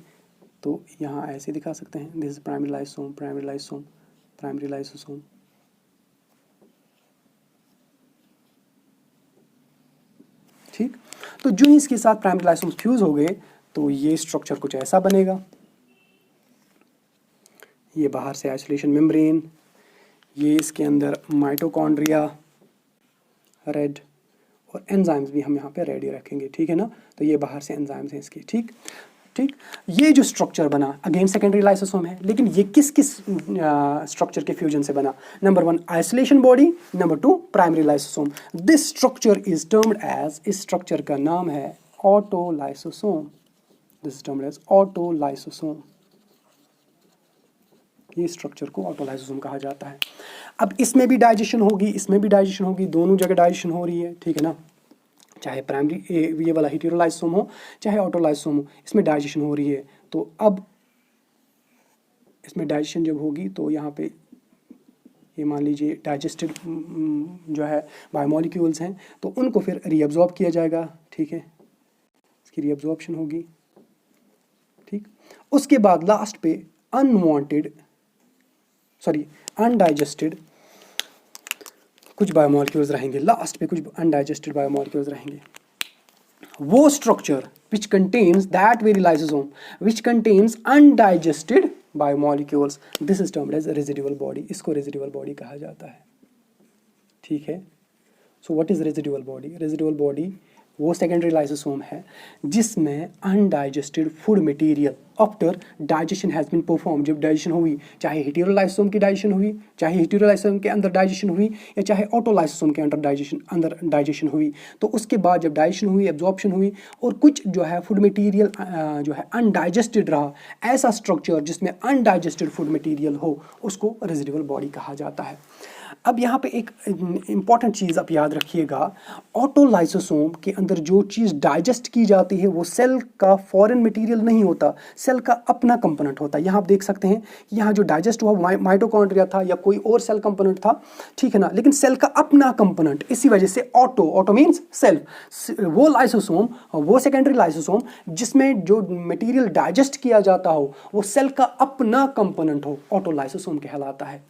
तो यहाँ ऐसे दिखा सकते हैं, this is primary lysosome, primary lysosome, primary lysosome. ठीक, तो जो ही इसके साथ प्राइमरी लाइसोसोम्स फ्यूज हो गए तो ये स्ट्रक्चर कुछ ऐसा बनेगा. ये बाहर से आइसोलेशन मेम्ब्रेन, ये इसके अंदर माइटोकॉन्ड्रिया रेड, और एंजाइम्स भी हम यहाँ पे रेडी रखेंगे. ठीक है ना, तो ये बाहर से एंजाइम्स हैं इसके. ठीक ठीक, ये जो स्ट्रक्चर बना अगेन सेकेंडरी लाइसोसोम है, लेकिन ये किस किस स्ट्रक्चर के फ्यूजन से बना? Number 1 isolation body, number 2 primary lysosome. This structure is termed as, इस स्ट्रक्चर का नाम है autolysosome. This is termed as autolysosome. ये स्ट्रक्चर को ऑटोलाइसोसोम कहा जाता है. अब इसमें भी डाइजेशन होगी, इसमें भी डाइजेशन होगी, दोनों जगह डाइजेशन हो रही है. ठीक है ना, चाहे प्राइमरी ये वाला हेटेरोलाइसोम हो चाहे ऑटोलाइसोम हो, इसमें डाइजेशन हो रही है. तो अब इसमें डाइजेशन जब होगी तो यहाँ पे ये मान लीजिए डाइजेस्टेड जो है बायोमोलिक्यूल्स हैं, तो उनको फिर रीअब्जॉर्ब किया जाएगा. ठीक है, इसकी रीअब्जॉर्प्शन होगी. ठीक, उसके बाद लास्ट पे अनडाइजेस्टेड कुछ बायोमोलिक्यूल्स रहेंगे. लास्ट पे कुछ अनडाइजेस्टेड बायोमोलिक्यूल्स रहेंगे. वो structure which contains that very lysosome which contains undigested biomolecules, this is termed as residual body. इसको रेजिडुअल बॉडी कहा जाता है. ठीक है, so what is residual body? Residual body वो सेकेंडरी लाइसोसोम है जिसमें undigested food material after digestion has been perform, जब डाइजेशन हुई, चाहे हेटेरोलाइसोम की डाइजेशन हुई, चाहे हेटेरोलाइसोम के अंदर डाइजेशन हुई, या चाहे ऑटोलाइसोम के अंदर डाइजेशन हुई, तो उसके बाद जब डाइजेशन हुई, एब्जॉर्प्शन हुई, और कुछ जो है फूड मटेरियल जो है अनडाइजेस्टेड रहा, ऐसा स्ट्रक्चर जिसमें अनडाइजेस्टेड फूड मटेरियल हो, उसको रेजिडुअल बॉडी कहा जाता है. अब यहाँ पे एक इम्पॉर्टेंट चीज़ आप याद रखिएगा, ऑटोलाइसोसोम के अंदर जो चीज़ डाइजेस्ट की जाती है वो सेल का फॉरेन मटेरियल नहीं होता, सेल का अपना कंपोनेंट होता है. यहाँ आप देख सकते हैं कि यहाँ जो डाइजेस्ट हुआ माइटोकॉन्ड्रिया था या कोई और सेल कंपोनेंट था. ठीक है ना, लेकिन सेल का अपना कंपोनेंट, इसी वजह से ऑटो मीन्स सेल्फ. वो लाइसोसोम, वो सेकेंडरी लाइसोसोम जिसमें जो मटेरियल डाइजेस्ट किया जाता हो वो सेल का अपना कंपोनेंट हो, ऑटोलाइसोसोम कहलाता है.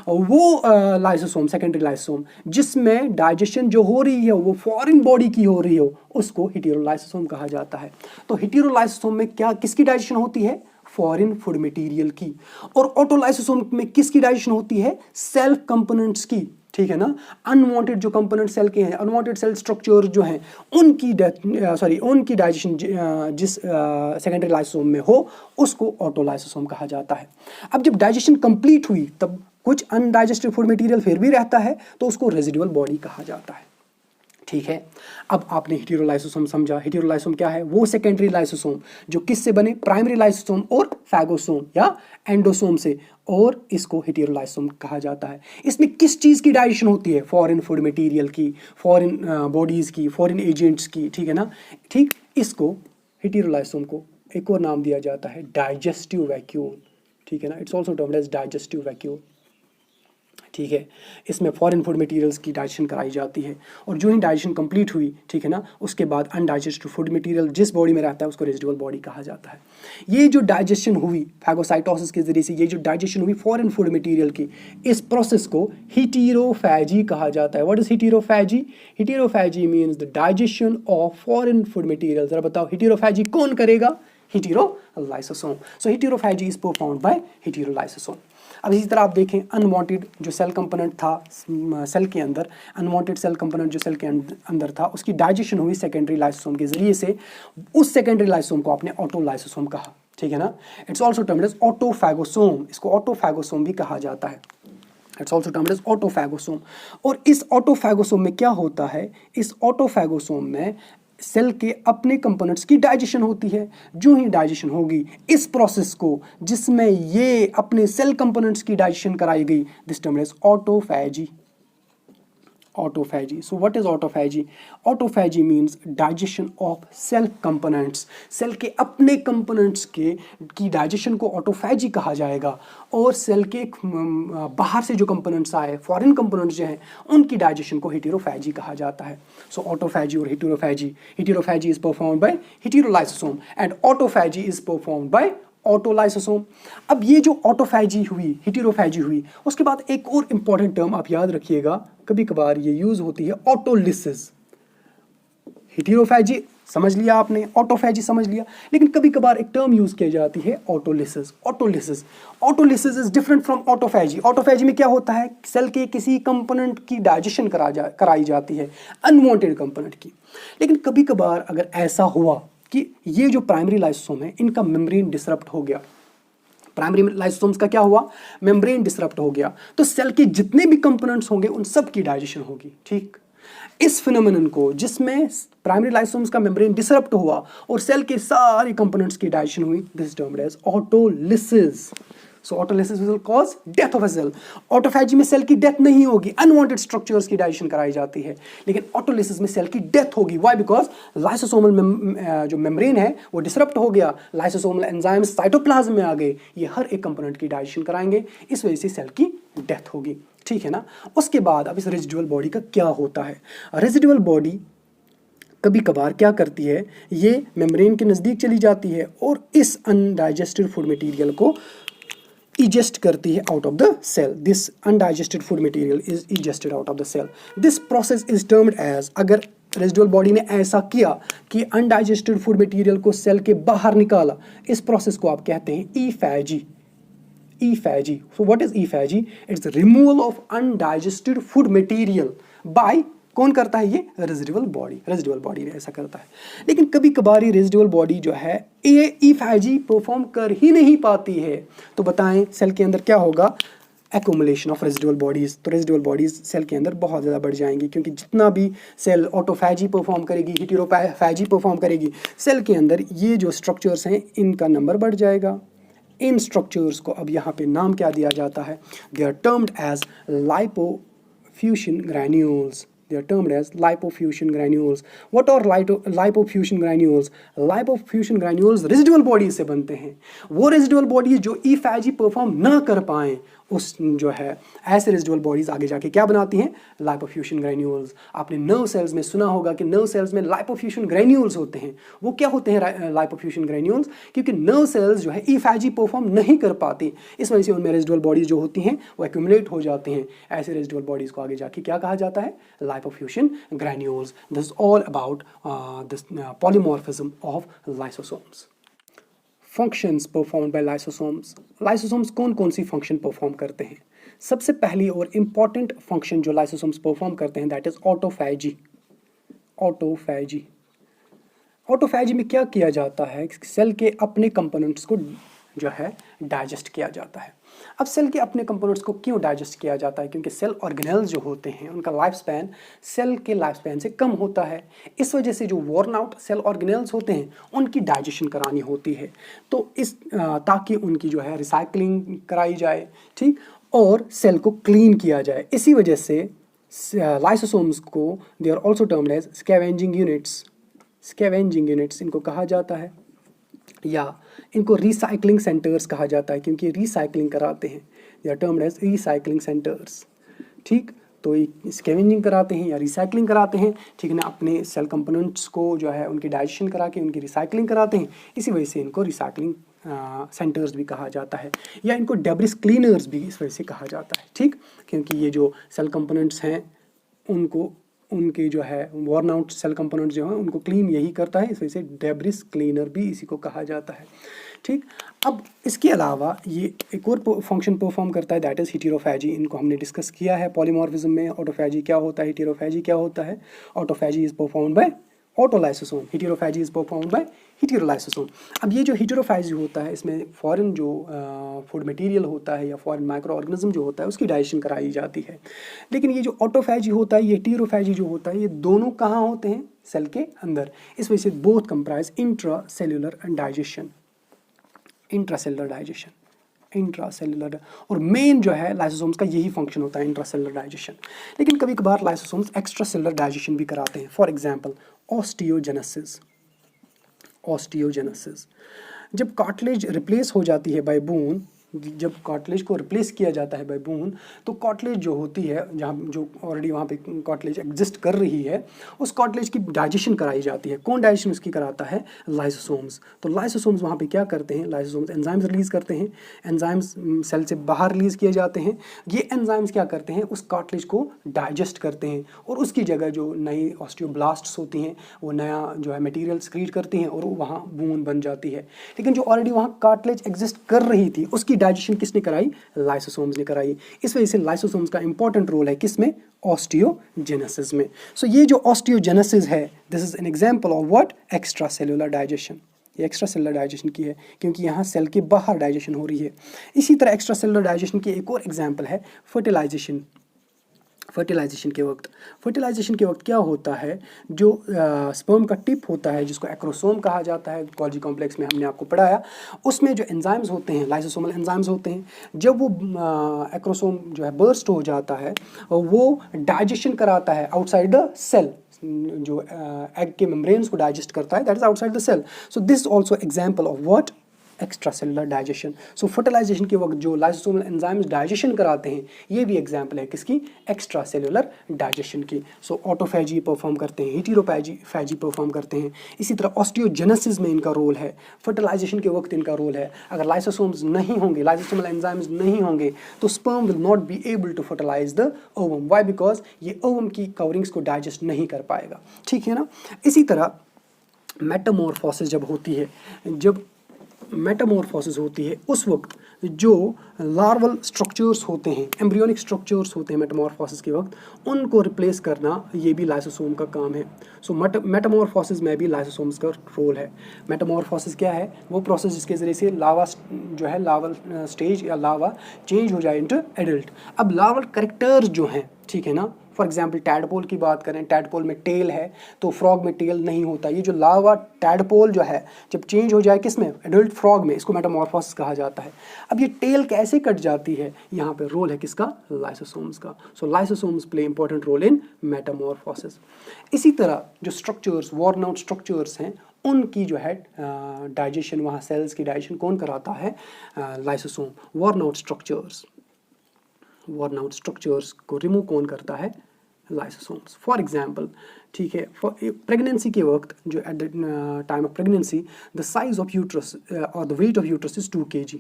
वो लाइसोसोम, सेकेंडरी लाइसोसोम जिसमें डाइजेशन जो हो रही है वो फॉरेन बॉडी की हो रही हो, उसको हेटेरोलाइसोसोम कहा जाता है. तो हेटेरोलाइसोसोम में क्या किसकी डाइजेशन होती है? फॉरेन फूड मटेरियल की. और ऑटोलाइसोसोम में किसकी डाइजेशन होती है? सेल्फ कंपोनेंट्स की. ठीक है ना, अनवांटेड जो कंपोनेंट सेल के हैं, अनवांटेड सेल स्ट्रक्चर जो हैं, उनकी डाइजेशन जिस सेकेंडरी लाइसोसोम में हो उसको ऑटोलाइसोसोम कहा जाता है. अब जब डाइजेशन कंप्लीट हुई तब कुछ अनडाइजेस्टेड फूड मटेरियल फिर भी रहता है, तो उसको रेजिडुअल बॉडी कहा जाता है. ठीक है, अब आपने हेटेरोलाइसोसोम समझा. हेटेरोलाइसोम क्या है? वो सेकेंडरी लाइसोसोम जो किससे बने? प्राइमरी लाइसोसोम और फैगोसोम या एंडोसोम से, और इसको हेटेरोलाइसोम कहा जाता है. इसमें किस चीज़ की डाइजेशन होती है? फॉरेन फूड मटेरियल की, फॉरेन बॉडीज़ की, फॉरेन एजेंट्स की. ठीक है ना, ठीक, इसको हेटेरोलाइसोम को एक और नाम दिया जाता है डाइजेस्टिव वैक्यूल. ठीक है ना, it's also termed as digestive vacuole. ठीक है, इसमें फॉरेन फूड मटेरियल्स की डाइजेशन कराई जाती है, और जो ही डाइजेशन कंप्लीट हुई, ठीक है ना, उसके बाद अनडाइजेस्टेड फूड मटेरियल जिस बॉडी में रहता है उसको रेजिडुअल बॉडी कहा जाता है. ये जो डाइजेशन हुई फैगोसाइटोसिस के जरिए से, ये जो डाइजेशन हुई फॉरेन फूड मटेरियल की, इस प्रोसेस को हेटेरोफैजी कहा जाता है. What is heterophagy? Heterophagy means the digestion of foreign food material. जरा बताओ, हेटेरोफैजी कौन करेगा? Heterolysosome. So heterophagy is performed by heterolysosome. अब इसी तरह आप देखें, अनवांटेड जो सेल कंपोनेंट था सेल के अंदर, अनवांटेड सेल कंपोनेंट जो सेल के अंदर था, उसकी डाइजेशन हुई सेकेंडरी लाइसोसोम के जरिए से. उस सेकेंडरी लाइसोसोम को आपने ऑटोलाइसोसोम कहा. ठीक है ना, it's also termed as autophagosome. इसको ऑटोफैगोसोम भी कहा जाता है. It's also termed as autophagosome. और इस ऑटोफैगोसोम में क्या होता है? इस ऑटोफैगोसोम में सेल के अपने कंपोनेंट्स की डाइजेशन होती है. जो ही डाइजेशन होगी, इस प्रोसेस को जिसमें ये अपने सेल कंपोनेंट्स की डाइजेशन कराई गई, this term is autophagy. autophagy. So what is autophagy? Autophagy means digestion of cell components. Cell के अपने कंपोनेंट्स के की डाइजेशन को ऑटोफैजी कहा जाएगा, और सेल के बाहर से जो कंपोनेंट्स आए, फॉरेन कंपोनेंट्स जो हैं, उनकी डाइजेशन को हेटेरोफैजी कहा जाता है. सो ऑटोफैजी और heterophagy is performed by heterolysosome and autophagy is performed by autolysosome. अब ये जो ऑटोफैजी हुई, हेटेरोफैजी हुई, उसके बाद एक और इंपॉर्टेंट टर्म आप याद रखिएगा, कभी कभार ये यूज होती है, ऑटोलिसिस. हेटेरोफैजी समझ लिया आपने, ऑटोफैजी समझ लिया, लेकिन कभी कभार एक टर्म यूज की जाती है autolysis. Autolysis is different from autophagy. Autophagy में क्या होता है, सेल के किसी कंपोनेंट की डाइजेशन कराई जाती है, अनवांटेड कंपोनेंट की. लेकिन कभी कभार अगर ऐसा हुआ कि ये जो प्राइमरी लाइसोसोम है, इनका मेम्ब्रेन डिसरप्ट हो गया, प्राइमरी लाइसोसोम्स का क्या हुआ, मेम्ब्रेन डिसरप्ट हो गया, तो सेल के जितने भी कंपोनेंट्स होंगे उन सब की डाइजेशन होगी. ठीक, इस फिनोमेनन को, जिसमें प्राइमरी लाइसोसोम्स का मेम्ब्रेन डिसरप्ट हुआ और सेल के सारे कंपोनेंट्स की डाइजेशन हुई, this termed as autolysis. So autolysis will cause death of a cell. Autophagy में सेल की डेथ नहीं होगी, अनवांटेड स्ट्रक्चर्स की डाइजेशन कराई जाती है, लेकिन ऑटोलिसिस में सेल की डेथ होगी. व्हाई? बिकॉज लाइसोसोमल जो मेम्ब्रेन है वो डिसरप्ट हो गया, लाइसोसोमल एंजाइम्स साइटोप्लाज्म में आ गए, ये हर एक कंपोनेंट की डाइजेशन कराएंगे, इस वजह से सेल की डेथ होगी. ठीक है ना. उसके बाद अब इस रेजिडुअल बॉडी का क्या होता है. रेजिडुअल बॉडी कभी कभार क्या करती है, ये मेम्ब्रेन के नज़दीक चली जाती है और इस अनडाइजेस्टेड फूड मटेरियल को eject करती है out of the cell. This undigested food material is egested out of the cell. This process is termed as, अगर रेजिडुअल बॉडी ने ऐसा किया कि अनडाइजेस्टेड फूड मटेरियल को सेल के बाहर निकाला, इस प्रोसेस को आप कहते हैं ephagy. Ephagy. So what is ephagy? It's removal of undigested food material by, कौन करता है ये, रेजिडुअल बॉडी ऐसा करता है. लेकिन कभी कभार ये रेजिडुअल बॉडी जो है ये ईफैजी परफॉर्म कर ही नहीं पाती है, तो बताएं सेल के अंदर क्या होगा, एक्यूमुलेशन ऑफ रेजिडुअल बॉडीज. तो रेजिडुअल बॉडीज सेल के अंदर बहुत ज़्यादा बढ़ जाएंगी, क्योंकि जितना भी सेल ऑटोफैजी परफॉर्म करेगी, हेटेरोफैजी परफॉर्म करेगी, सेल के अंदर ये जो स्ट्रक्चर्स हैं इनका नंबर बढ़ जाएगा. इन स्ट्रक्चर्स को अब यहाँ पे नाम क्या दिया जाता है, they are termed as lipofuscin granules. They are termed as lipofuscin granules. What are lipofuscin granules? Lipofuscin granules residual bodies से बनते हैं. वो रेजिडुअल बॉडीज जो ईफैजी परफॉर्म ना कर पाएं, उस जो है ऐसे रेजिडुअल बॉडीज आगे जाके क्या बनाती हैं, लाइपोफ्यूशन ग्रैन्यूल्स. आपने नर्व सेल्स में सुना होगा कि नर्व सेल्स में लाइपोफ्यूशन ग्रैन्यूल्स होते हैं. वो क्या होते हैं लाइपोफ्यूशन ग्रैन्यूल्स? क्योंकि नर्व सेल्स जो है ईफैजी परफॉर्म नहीं कर पाती, इस वजह से उनमें रेजिडुअल बॉडीज जो होती हैं वो एक्यूमुलेट हो जाते हैं. ऐसे रेजिडुअल बॉडीज को आगे जाके क्या कहा जाता है, lipofuscin granules. This is all about this polymorphism of lysosomes. Functions performed by lysosomes. Lysosomes कौन कौन सी फंक्शन परफॉर्म करते हैं? सबसे पहली और इम्पॉर्टेंट फंक्शन जो लाइसोसोम्स परफॉर्म करते हैं, दैट इज ऑटोफैजी. ऑटोफैजी में क्या किया जाता है, सेल के अपने कंपोनेंट्स को जो है डाइजेस्ट किया जाता है. अब सेल के अपने कंपोनेंट्स को क्यों डाइजेस्ट किया जाता है? क्योंकि सेल ऑर्गेनेल्स जो होते हैं उनका लाइफ स्पैन सेल के लाइफ स्पैन से कम होता है. इस वजह से जो वॉर्न आउट सेल ऑर्गेनेल्स होते हैं उनकी डाइजेशन करानी होती है, तो इस ताकि उनकी जो है रिसाइकलिंग कराई जाए, ठीक, और सेल को क्लीन किया जाए. इसी वजह से लाइसोसोम्स को they are also termed as scavenging units. Scavenging units इनको कहा जाता है, या इनको रिसाइकलिंग सेंटर्स कहा जाता है, क्योंकि रिसाइकलिंग कराते हैं. They are termed as recycling centres. ठीक, तो स्कैवेंजिंग कराते हैं या रिसाइकलिंग कराते हैं, ठीक है ना, अपने सेल कंपोनेंट्स को जो है उनकी डाइजेशन करा के उनकी रिसाइकलिंग कराते हैं. इसी वजह से इनको रिसाइकलिंग सेंटर्स भी कहा जाता है, या इनको डेब्रिस क्लीनर्स भी इस वजह से कहा जाता है. ठीक, क्योंकि ये जो सेल कंपोनेंट्स हैं उनको उनके जो है वॉर्न आउट सेल कंपोनेंट्स जो हैं उनको क्लीन यही करता है, इस वजह से डेब्रिस क्लीनर भी इसी को कहा जाता है. ठीक, अब इसके अलावा ये एक और फंक्शन परफॉर्म करता है, दैट इज हेटेरोफैजी. इनको हमने डिस्कस किया है पॉलीमॉर्फिज्म में. ऑटोफैजी क्या होता है, हेटेरोफैजी क्या होता है. Autophagy is performed by autolysosome, heterophagy is performed by heterolysosome. अब ये जो हेटेरोफैजी होता है इसमें फॉरेन जो फूड मटेरियल होता है या फॉरेन माइक्रो ऑर्गेनिज्म जो होता है उसकी डाइजेशन कराई जाती है. लेकिन ये जो ऑटोफैजी होता है, ये हेटेरोफैजी जो होता है, ये दोनों कहाँ होते हैं, सेल के अंदर. इस वजह से both comprise intracellular digestion. Intracellular digestion intracellular, और मेन जो है लाइसोसोम्स का यही फंक्शन होता है, इंट्रासेलुलर डाइजेशन। लेकिन कभी कभार लाइसोसोम्स एक्स्ट्रासेलुलर डाइजेशन भी कराते हैं। For example osteogenesis. ऑस्टियोजेनेसिस, जब कार्टिलेज रिप्लेस हो जाती है बाय बोन, जब कार्टिलेज को रिप्लेस किया जाता है बाय बोन, तो कार्टिलेज जो होती है, जहाँ जो ऑलरेडी वहाँ पे कार्टिलेज एग्जिस्ट कर रही है, उस कार्टिलेज की डाइजेशन कराई जाती है। कौन डाइजेशन उसकी कराता है? लाइसोसोम्स। तो लाइसोसोम्स वहाँ पे क्या करते हैं? लाइसोसोम्स एंजाइम्स रिलीज करते हैं, एंजाइम्स सेल से बाहर रिलीज किए जाते हैं। ये एंजाइम्स क्या करते हैं? उस कार्टिलेज को डाइजेस्ट करते हैं, और उसकी जगह जो नई ऑस्टियोब्लास्ट्स होती हैं वो नया जो है मटेरियल सक्रीट करती हैं, और वो वहाँ बोन बन जाती है। लेकिन जो ऑलरेडी वहाँ कार्टिलेज एग्जिस्ट कर रही थी, उसकी डाइजेशन किसने कराई? लाइसोसोम्स ने कराई। इस वजह से लाइसोसोम्स का इंपॉर्टेंट रोल है किसमें? ऑस्टियोजेनेसिस में। सो ये जो ऑस्टियोजेनेसिस है, this is an example of what? Extracellular digestion. ये एक्स्ट्रा सेलुलर डाइजेशन की है, क्योंकि यहाँ सेल के बाहर डाइजेशन हो रही है। इसी तरह एक्स्ट्रा सेलुलर डाइजेशन की एक और एग्जांपल है फर्टिलाइजेशन। फर्टिलाइजेशन के वक्त क्या होता है? जो स्पर्म का टिप होता है, जिसको एक्रोसोम कहा जाता है, गॉल्गी कॉम्प्लेक्स में हमने आपको पढ़ाया, उसमें जो एंजाइम्स होते हैं, लाइसोसोमल एंजाइम्स होते हैं, जब वो एक्रोसोम जो है बर्स्ट हो जाता है, वो डाइजेशन कराता है आउटसाइड द सेल। जो एग के मेम्ब्रेन्स को डाइजेस्ट करता है, that is outside the cell. So this also example of what? Extracellular digestion. So fertilization के वक्त जो लाइसोसोमल एंजाइम्स डाइजेशन कराते हैं, ये भी एग्जाम्पल है किसकी? एक्स्ट्रा सेलुलर डाइजेशन की। सो ऑटोफैजी परफॉर्म करते हैं, हेटेरोफैजी परफॉर्म करते हैं। इसी तरह ऑस्टियोजेनेसिस में इनका रोल है, फर्टिलाइजेशन के वक्त इनका रोल है। अगर लाइसोसोम्स नहीं होंगे, लाइसोसोमल एंजाइम्स नहीं होंगे, तो sperm will not be able to fertilize the ovum. Why? Because ये ओवम की कवरिंग्स को डाइजेस्ट नहीं कर पाएगा। ठीक है ना? इसी तरह मेटामॉर्फोसिस जब होती है, जब मेटामॉर्फोसिस होती है, उस वक्त जो लार्वल स्ट्रक्चर्स होते हैं, एम्ब्रियोनिक स्ट्रक्चर्स होते हैं मेटामॉर्फोसिस के वक्त, उनको रिप्लेस करना ये भी लाइसोसोम का काम है। सो मेटामॉर्फोसिस में भी लाइसोसोम्स का रोल है। मेटामॉर्फोसिस क्या है? वो प्रोसेस जिसके ज़रिए से लावा जो है, लावल स्टेज या लावा चेंज हो जाए इनटू एडल्ट। अब लावल कैरेक्टर्स जो हैं, ठीक है ना, फॉर एग्जाम्पल टैडपोल की बात करें, टैडपोल में टेल है, तो फ्रॉग में टेल नहीं होता। ये जो लावा टैडपोल जो है, जब चेंज हो जाए किस में? एडल्ट फ्रॉग में, इसको मेटामॉर्फोसिस कहा जाता है। अब ये टेल कैसे कट जाती है? यहाँ पे रोल है किसका? लाइसोसोम्स का। So lysosomes play important role in metamorphosis. इसी तरह जो स्ट्रक्चर्स, वॉर्न आउट स्ट्रक्चर्स हैं, उनकी जो है डाइजेशन, वहाँ सेल्स की डाइजेशन कौन कराता है? लाइसोसोम। वॉर्न आउट स्ट्रक्चर्स को रिमूव कौन करता है? लाइसोसोम्स। फॉर एग्जाम्पल, ठीक है, प्रेगनेंसी के वक्त जो at the time of pregnancy the size of uterus और the weight of uterus is 2 kg।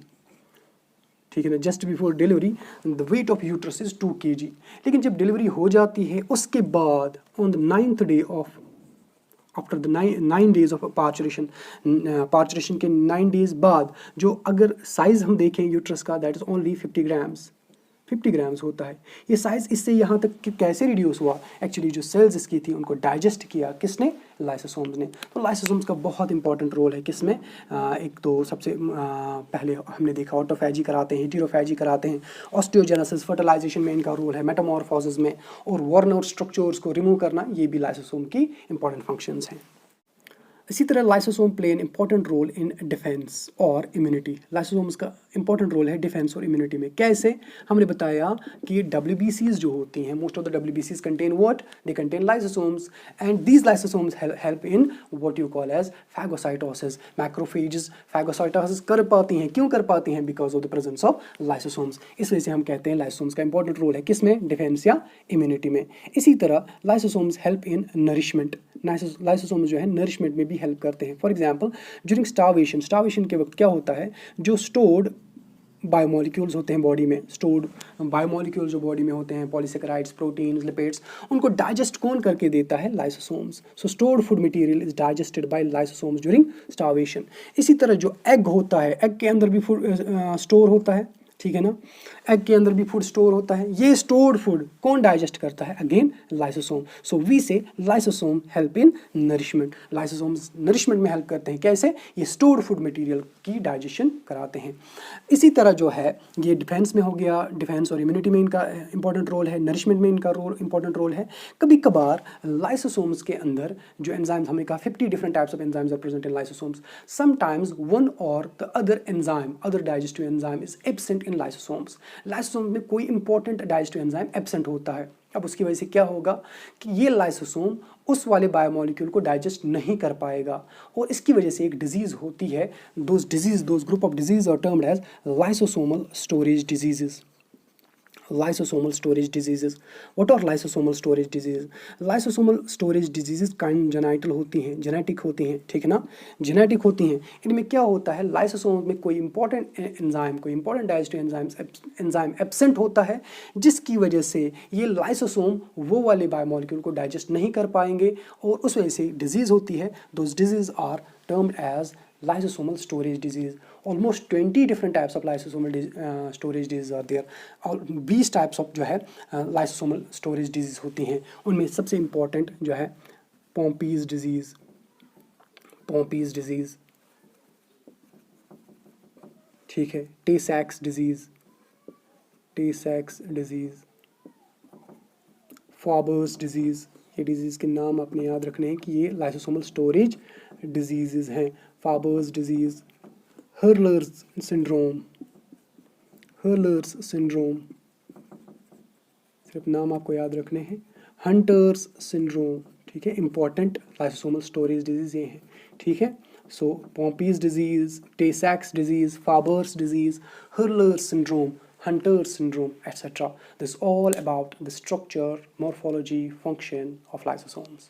ठीक है ना? Just before delivery the weight of uterus is 2 kg। लेकिन जब डिलीवरी हो जाती है, उसके बाद on the 9th day of after the 9 days of parturition के 9 days बाद, जो अगर साइज हम देखें यूट्रस का, दैट इज ओनली 50 ग्राम्स होता है। ये साइज इससे यहाँ तक कैसे रिड्यूस हुआ? एक्चुअली जो सेल्स इसकी थी उनको डाइजेस्ट किया किसने? लाइसोसोम्स ने। तो लाइसोसोम्स का बहुत इंपॉर्टेंट रोल है किसमें? एक तो सबसे पहले हमने देखा ऑटोफैजी कराते हैं, हेटेरोफैजी कराते हैं, ऑस्टियोजेनेसिस, फर्टिलाइजेशन में इनका रोल है, मेटामॉर्फोसिस में, और वॉर्न आउट स्ट्रक्चर्स को रिमूव करना, ये भी लाइसोसोम की इंपॉर्टेंट फंक्शंस हैं। इसी तरह lysosome play an important role in defence और इम्यूनिटी। लाइसोसोम्स का इंपॉर्टेंट रोल है डिफेंस और इम्यूनिटी में। कैसे? हमने बताया कि WBCs जो होती हैं, most of the WBCs contain what? They contain lysosomes, and these lysosomes help in what you call as phagocytosis. Macrophages phagocytosis कर पाती हैं। क्यों कर पाती हैं? Because of the presence of lysosomes. इस वजह से हम कहते हैं लाइसोसोम्स का इंपॉर्टेंट रोल है किसमें? डिफेंस या इम्यूनिटी में। इसी तरह लाइसोसोम्स हेल्प इन नरिशमेंट। लाइसोसोम्स जो है नरिशमेंट में भी हेल्प करते हैं। फॉर एग्जाम्पल ड्यूरिंग स्टार्वेशन के वक्त क्या होता है? जो स्टोर्ड बायोमोलिक्यूल्स होते हैं बॉडी में, स्टोर्ड बायोमोलिक्यूल्स जो बॉडी में होते हैं, पॉलीसेकेराइड्स, प्रोटीन्स, लिपिड्स, उनको डाइजेस्ट कौन करके देता है? Lysosomes. So stored food material is digested by lysosomes during starvation. इसी तरह जो एग होता है, एग के अंदर भी फूड स्टोर होता है, ठीक है ना। एग के अंदर भी फूड स्टोर होता है, ये स्टोर्ड फूड कौन डाइजेस्ट करता है? Again lysosome. सो वी से lysosome help in nourishment. Lysosomes nourishment में हेल्प करते हैं, कैसे? ये स्टोर्ड फूड मटेरियल की डाइजेशन कराते हैं। इसी तरह जो है ये डिफेंस में हो गया, डिफेंस और इम्यूनिटी में इनका इंपॉर्टेंट रोल है, नरिशमेंट में इनका रोल इंपॉर्टेंट रोल है। कभी कभार लाइसोसोम्स के अंदर जो एंजाइम्स, हमने कहा 50 different types of enzymes are present in lysosomes, sometimes one or the other enzyme, other digestive enzyme is absent in lysosomes. Lysosome में कोई इंपॉर्टेंट डाइजेस्टिव एंजाइम एब्सेंट होता है। अब उसकी वजह से क्या होगा कि ये लाइसोसोम उस वाले बायोमोलिक्यूल को डाइजेस्ट नहीं कर पाएगा और इसकी वजह से एक डिजीज होती है। Those group of disease are termed as lysosomal storage diseases. Lysosomal storage diseases. What are lysosomal storage diseases? Lysosomal storage diseases congenital होती हैं, जेनेटिक होती हैं, ठीक है ना, जेनेटिक होती हैं। इनमें क्या होता है, लाइसोसोम में कोई इंपॉर्टेंट एंजाइम, कोई इंपॉर्टेंट डाइजेस्टिव एंजाइम एब्सेंट होता है, जिसकी वजह से ये लाइसोसोम वो वाले बायोमोलिक्यूल को डाइजेस्ट नहीं कर पाएंगे और उस वजह से डिजीज होती है। Those disease are termed as lysosomal storage disease. Almost 20 different types of lysosomal storage disease are there. और 20 types of जो है lysosomal storage disease होती हैं। उनमें सबसे important जो है Pompe's disease, ठीक है, Tay-Sachs disease, Farber's disease। ये डिजीज़ के नाम आपने याद रखने हैं कि ये लाइसोसोमल स्टोरेज डिजीज़ हैं। फाबर्स डिजीज़, हर्लर्स सिंड्रोम, सिर्फ नाम आपको याद रखने हैं। हंटर्स सिंड्रोम, ठीक है, इंपॉर्टेंट लाइसोसोमल स्टोरेज डिजीज़ ये हैं, ठीक है। So Pompe's disease, Tay Sachs disease, Farber's disease, Hurler's syndrome, Hunter's syndrome, etc. This is all about the structure, morphology, function of lysosomes.